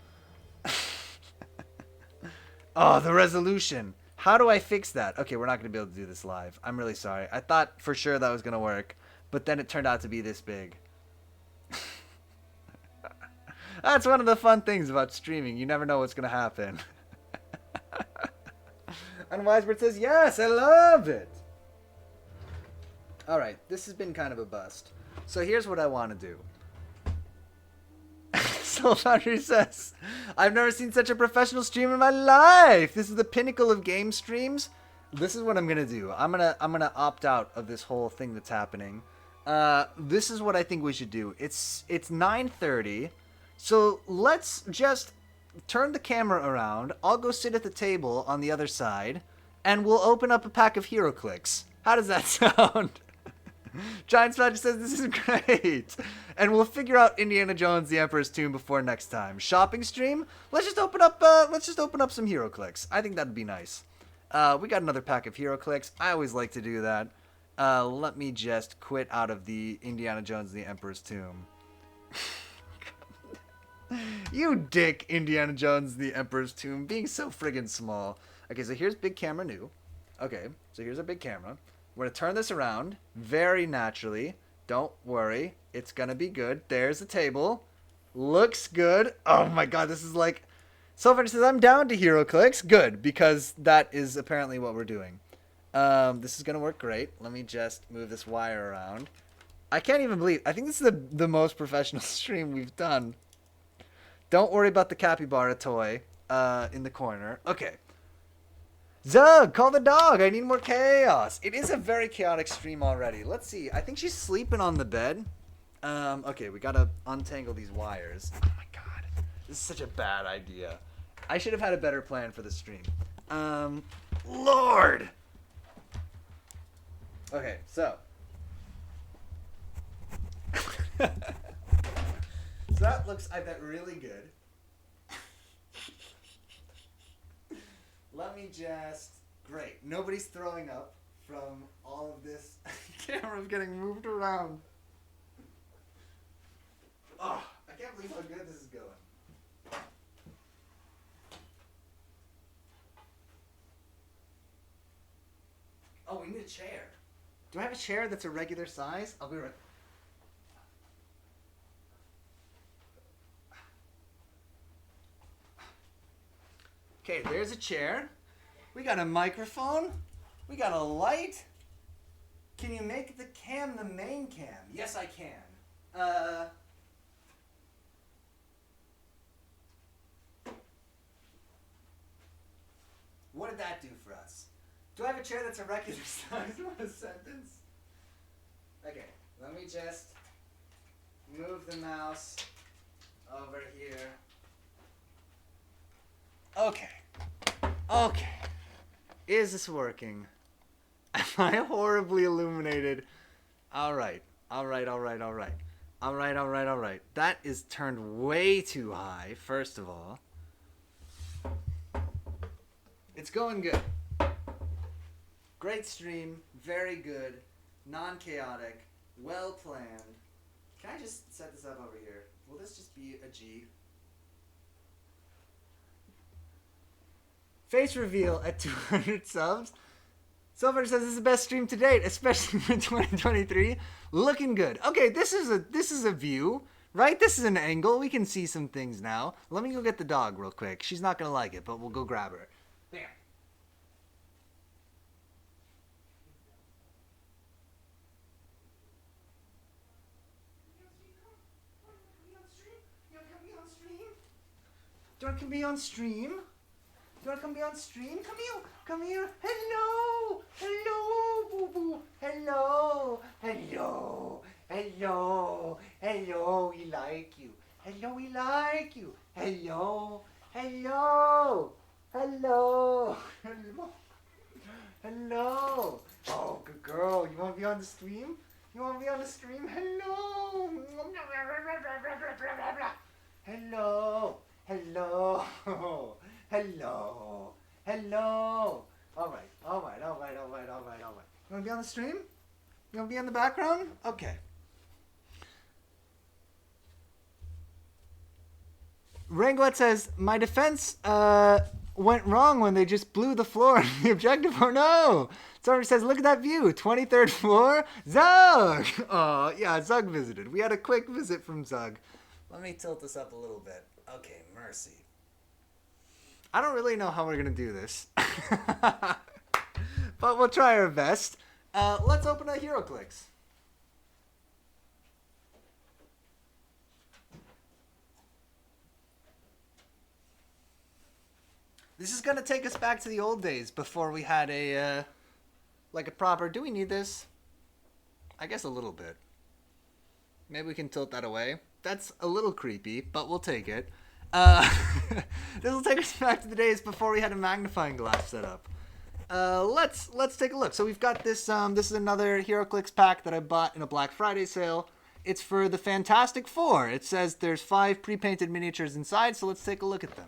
Oh, the resolution. How do I fix that? Okay, we're not going to be able to do this live. I'm really sorry. I thought for sure that was going to work, but then it turned out to be this big. That's one of the fun things about streaming. You never know what's going to happen. And Wisebird says, yes, I love it. All right, this has been kind of a bust. So here's what I want to do. Soul Foundry says, I've never seen such a professional stream in my life. This is the pinnacle of game streams. This is what I'm gonna do. I'm gonna opt out of this whole thing that's happening. This is what I think we should do. It's 9:30, so let's just turn the camera around. I'll go sit at the table on the other side, and we'll open up a pack of hero clicks. How does that sound? Giant Spider says this is great. And we'll figure out Indiana Jones the Emperor's Tomb before next time. Shopping stream? Let's just open up some hero clicks. I think that'd be nice. We got another pack of hero clicks. I always like to do that. Let me just quit out of the Indiana Jones the Emperor's Tomb. You dick, Indiana Jones the Emperor's Tomb, being so friggin' small. Okay, so here's big camera new. Okay, so here's our big camera. We're going to turn this around very naturally. Don't worry. It's going to be good. There's the table. Looks good. Oh my god, this is like... Soulfighter says, I'm down to hero clicks. Good, because that is apparently what we're doing. This is going to work great. Let me just move this wire around. I can't even believe... I think this is the most professional stream we've done. Don't worry about the capybara toy in the corner. Okay. Zug, call the dog. I need more chaos. It is a very chaotic stream already. Let's see. I think she's sleeping on the bed. Okay, we gotta untangle these wires. Oh my god. This is such a bad idea. I should have had a better plan for the stream. Lord! Okay, so. So that looks, I bet, really good. Let me just... Great. Nobody's throwing up from all of this. Camera's getting moved around. Oh, I can't believe how good this is going. Oh, we need a chair. Do I have a chair that's a regular size? I'll be right... Okay, there's a chair. We got a microphone. We got a light. Can you make the cam the main cam? Yes, I can. What did that do for us? Do I have a chair that's a regular size? What a sentence. Okay, let me just move the mouse over here. Okay. Okay. Is this working? Am I horribly illuminated? Alright. Alright. That is turned way too high, first of all. It's going good. Great stream. Very good. Non-chaotic. Well planned. Can I just set this up over here? Will this just be a G? Face reveal at 200 subs. Silver says this is the best stream to date, especially for 2023. Looking good. Okay, this is a view. Right? This is an angle. We can see some things now. Let me go get the dog real quick. She's not going to like it, but we'll go grab her. Bam. Do you want to come be on stream? Do you want to come be on stream? Come here. Come here. Hello. Hello, boo-boo. Hello. Hello. Hello. Hello. We like you. Hello, we like you. Hello. Hello. Hello. Hello. Hello. Oh, good girl. You want to be on the stream? You want to be on the stream? Hello. Hello. Hello. Hello. Hello. All right. All right. All right. All right. All right. All right. You want to be on the stream? You want to be in the background? Okay. Rangoet says, my defense went wrong when they just blew the floor in the objective. Oh no! Somebody says, look at that view. 23rd floor. Zug! Oh, yeah, Zug visited. We had a quick visit from Zug. Let me tilt this up a little bit. Okay, mercy. I don't really know how we're going to do this. But we'll try our best. Let's open a HeroClix. This is going to take us back to the old days before we had a proper... Do we need this? I guess a little bit. Maybe we can tilt that away. That's a little creepy, but we'll take it. This will take us back to the days before we had a magnifying glass set up. Let's take a look. So we've got this. This is another HeroClix pack that I bought in a Black Friday sale. It's for the Fantastic Four. It says there's 5 pre-painted miniatures inside, so let's take a look at them.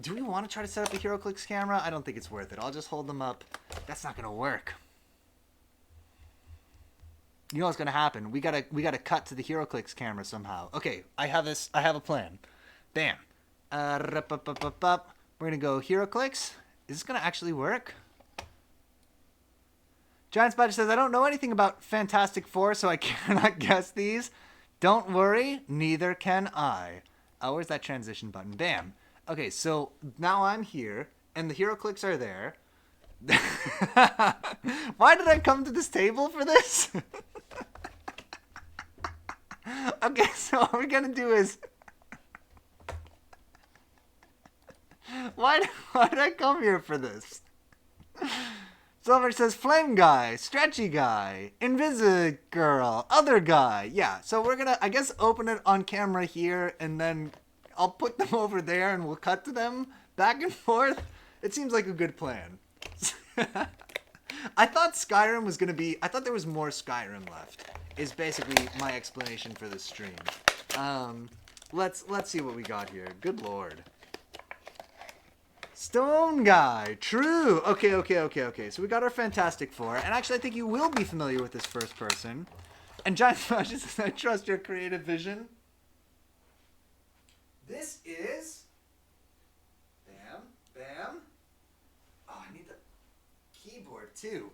Do we want to try to set up a HeroClix camera? I don't think it's worth it. I'll just hold them up. That's not gonna work. You know what's gonna happen? We gotta cut to the HeroClix camera somehow. Okay, I have a plan. Bam. We're gonna go HeroClix. Is this gonna actually work? Giant Spider says, I don't know anything about Fantastic Four, so I cannot guess these. Don't worry, neither can I. Oh, where's that transition button? Bam. Okay, so now I'm here, and the HeroClix are there. Why did I come to this table for this? Okay, so what we're gonna do is... Why did I come here for this? Silver says, Flame Guy, Stretchy Guy, Invisi Girl, Other Guy. Yeah, so we're gonna, I guess, open it on camera here, and then I'll put them over there, and we'll cut to them back and forth. It seems like a good plan. I thought Skyrim was gonna be... I thought there was more Skyrim left, is basically my explanation for this stream. Let's see what we got here. Good lord. Stone Guy. True. Okay. So we got our Fantastic Four. And actually, I think you will be familiar with this first person. And Giant Flash says, I trust your creative vision. This is... Bam. Oh, I need the keyboard, too.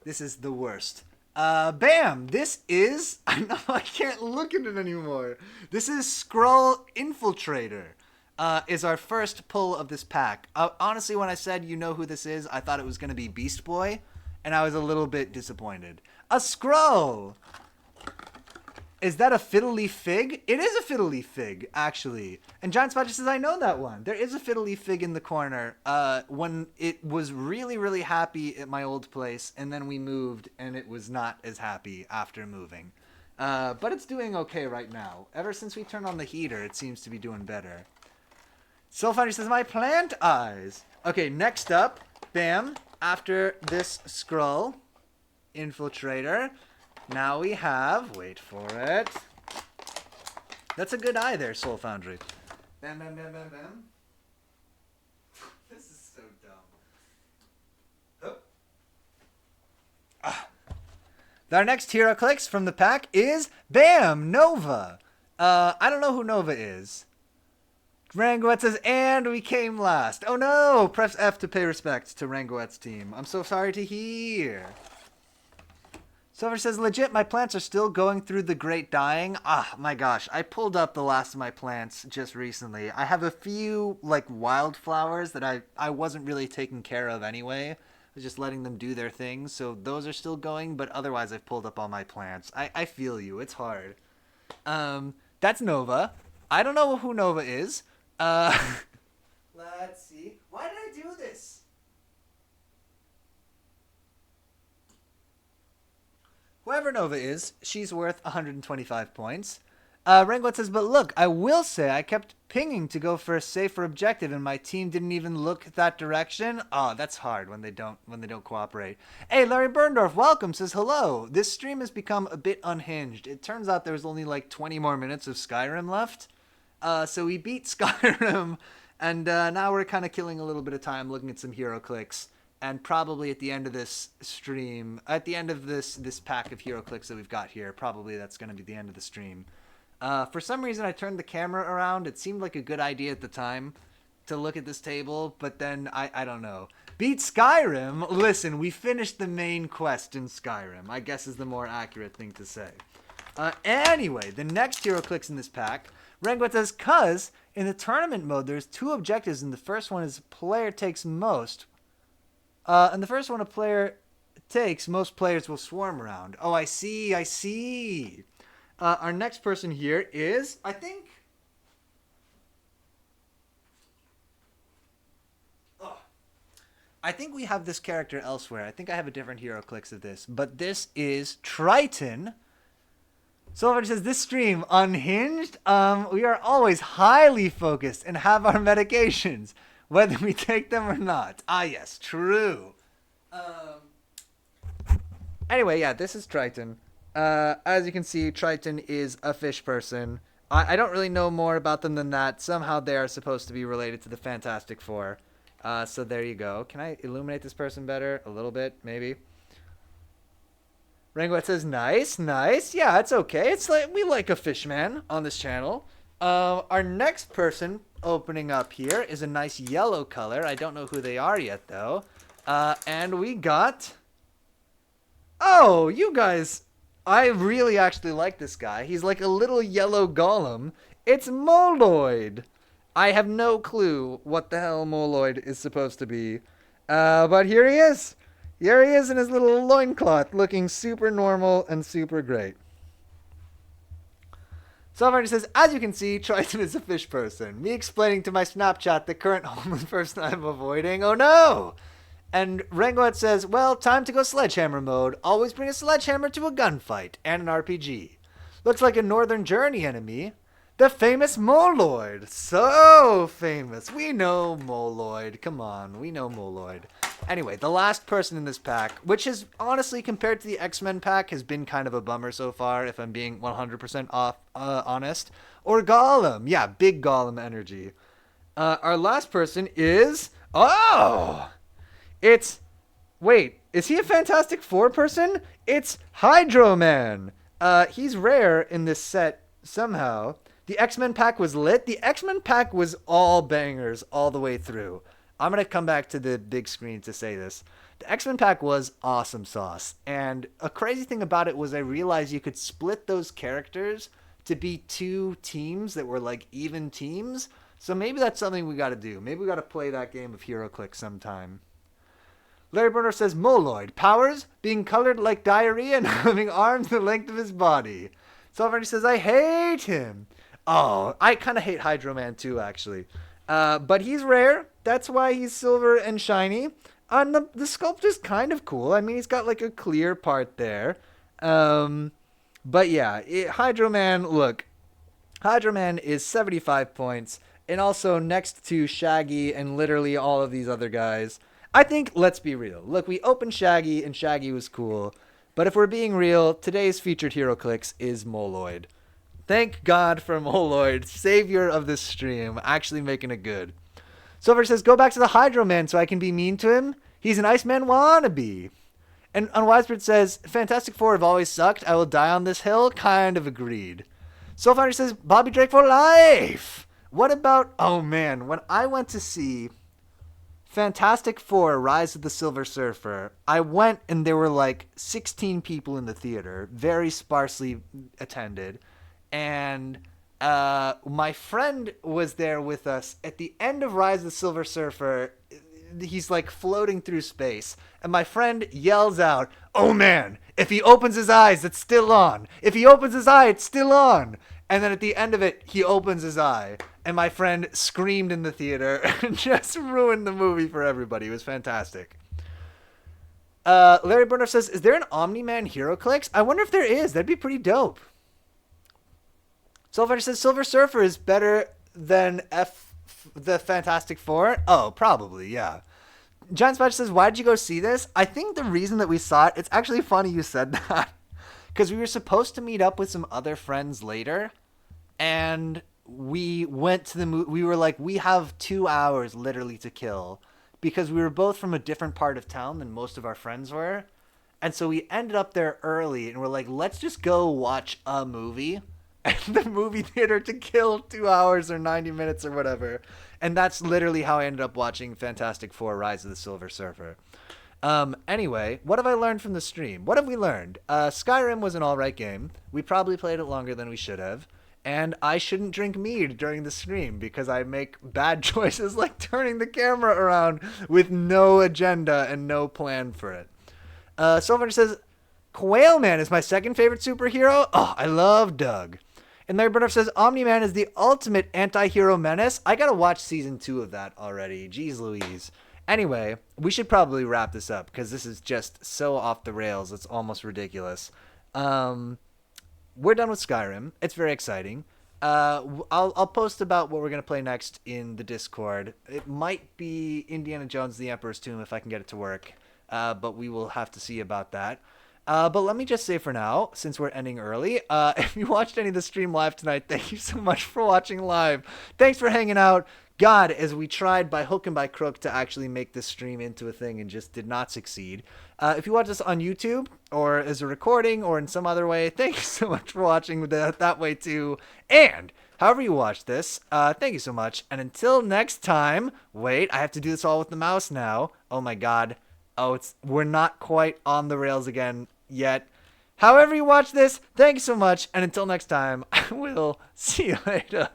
This is the worst. Bam! This is... I can't look at it anymore. This is Skrull Infiltrator. Is our first pull of this pack. Honestly, when I said you know who this is, I thought it was going to be Beast Boy, and I was a little bit disappointed. A Skrull! Is that a Fiddle Leaf Fig? It is a Fiddle Leaf Fig, actually. And Giant Spider says, I know that one. There is a Fiddle Leaf Fig in the corner. When it was really, really happy at my old place, and then we moved, and it was not as happy after moving. But it's doing okay right now. Ever since we turned on the heater, it seems to be doing better. Soulfinder says, my plant eyes. Okay, next up, bam, after this Skrull Infiltrator, now we have, wait for it. That's a good eye there, Soul Foundry. Bam. This is so dumb. Oh. Our next HeroClix from the pack is, bam, Nova. I don't know who Nova is. Rangoet says, and we came last. Oh no! Press F to pay respect to Rangoet's team. I'm so sorry to hear. Silver says, legit, my plants are still going through the great dying. Ah, my gosh. I pulled up the last of my plants just recently. I have a few, like, wildflowers that I wasn't really taking care of anyway. I was just letting them do their thing. So those are still going, but otherwise I've pulled up all my plants. I feel you. It's hard. That's Nova. I don't know who Nova is. Let's see. Why did I do this? Whoever Nova is, she's worth 125 points. Renglot says, but look, I will say I kept pinging to go for a safer objective and my team didn't even look that direction. Oh, that's hard when they don't cooperate. Hey, Larry Burndorf, welcome, says hello. This stream has become a bit unhinged. It turns out there's only like 20 more minutes of Skyrim left. So we beat Skyrim and now we're kind of killing a little bit of time looking at some hero clicks. And probably at the end of this stream, at the end of this pack of hero clicks that we've got here, probably that's going to be the end of the stream. For some reason, I turned the camera around. It seemed like a good idea at the time to look at this table, but then I don't know. Beat Skyrim? Listen, we finished the main quest in Skyrim, I guess is the more accurate thing to say. Anyway, the next hero clicks in this pack, Renguet says, cuz in the tournament mode, there's 2 objectives, and the first one is player takes most. And the first one a player takes, most players will swarm around. Oh, I see. Our next person here is, I think... Oh. I think we have this character elsewhere. I think I have a different hero clicks of this. But this is Triton. Silver says, this stream, unhinged? We are always highly focused and have our medications. Whether we take them or not. Ah, yes, true. Anyway, yeah, this is Triton. As you can see, Triton is a fish person. I don't really know more about them than that. Somehow they are supposed to be related to the Fantastic Four. So there you go. Can I illuminate this person better? A little bit, maybe. Rangoet says, nice. Yeah, it's okay. It's like we like a fish man on this channel. Our next person opening up here is a nice yellow color. I don't know who they are yet, though. And we got... Oh, you guys... I really actually like this guy. He's like a little yellow golem. It's Moloid. I have no clue what the hell Moloid is supposed to be. But here he is. Here he is in his little loincloth, looking super normal and super great. Salvardi says, as you can see, Triton is a fish person. Me explaining to my Snapchat the current homeless person I'm avoiding. Oh no! And Rengoet says, well, time to go sledgehammer mode. Always bring a sledgehammer to a gunfight and an RPG. Looks like a Northern Journey enemy. The famous Moloid. So famous. We know Moloid. Come on, we know Moloid. Anyway, the last person in this pack, which is honestly, compared to the X-Men pack, has been kind of a bummer so far, if I'm being 100% honest. Or Gollum. Yeah, big Gollum energy. Our last person is... Oh! It's... Wait, is he a Fantastic Four person? It's Hydro Man. He's rare in this set somehow. The X-Men pack was lit. The X-Men pack was all bangers all the way through. I'm going to come back to the big screen to say this. The X-Men pack was awesome sauce. And a crazy thing about it was I realized you could split those characters to be 2 teams that were like even teams. So maybe that's something we got to do. Maybe we got to play that game of HeroClix sometime. Larry Burner says, Moloid. Powers? Being colored like diarrhea and having arms the length of his body. Salvardi says, I hate him. Oh, I kind of hate Hydro Man too, actually. But he's rare. That's why he's silver and shiny. And the sculpt is kind of cool. I mean, he's got like a clear part there. But yeah, Hydro Man, look. Hydro Man is 75 points. And also next to Shaggy and literally all of these other guys. I think, let's be real. Look, we opened Shaggy and Shaggy was cool. But if we're being real, today's featured HeroClix is Moloid. Thank God for Moloid, savior of this stream, actually making it good. Silver says, go back to the Hydro Man so I can be mean to him. He's an Iceman wannabe. And Unwisebird says, Fantastic Four have always sucked. I will die on this hill. Kind of agreed. Soulfinder says, Bobby Drake for life. What about, oh man, when I went to see Fantastic Four: Rise of the Silver Surfer. I went and there were like 16 people in the theater, very sparsely attended, and my friend was there with us. At the end of Rise of the Silver Surfer, he's like floating through space, and my friend yells out, "Oh man, if he opens his eyes, it's still on. If he opens his eye, it's still on." And then at the end of it, he opens his eye, and my friend screamed in the theater and just ruined the movie for everybody. It was fantastic. Larry Burner says, is there an Omni-Man HeroClix? I wonder if there is. That'd be pretty dope. Soulfighter says, Silver Surfer is better than the Fantastic Four? Oh, probably, yeah. John Spatch says, why did you go see this? I think the reason that we saw it, it's actually funny you said that. Because we were supposed to meet up with some other friends later, and we went to the movie. We were like, we have 2 hours literally to kill, because we were both from a different part of town than most of our friends were. And so we ended up there early, and we're like, let's just go watch a movie at the movie theater to kill 2 hours or 90 minutes or whatever. And that's literally how I ended up watching Fantastic Four: Rise of the Silver Surfer. Anyway, what have I learned from the stream? What have we learned? Skyrim was an alright game. We probably played it longer than we should have. And I shouldn't drink mead during the stream because I make bad choices like turning the camera around with no agenda and no plan for it. Sylvander says, Quail Man is my second favorite superhero. Oh, I love Doug. And Larry Burnoff says, Omni-Man is the ultimate anti-hero menace. I gotta watch season 2 of that already. Jeez Louise. Anyway, we should probably wrap this up because this is just so off the rails. It's almost ridiculous. We're done with Skyrim. It's very exciting. I'll post about what we're going to play next in the Discord. It might be Indiana Jones: The Emperor's Tomb if I can get it to work. But we will have to see about that. But let me just say for now, since we're ending early, if you watched any of the stream live tonight, thank you so much for watching live. Thanks for hanging out. God, as we tried by hook and by crook to actually make this stream into a thing and just did not succeed. If you watch this on YouTube or as a recording or in some other way, thank you so much for watching that way too. And however you watch this, thank you so much. And until next time, wait, I have to do this all with the mouse now. Oh my God. Oh, we're not quite on the rails again yet. However you watch this, thank you so much. And until next time, I will see you later.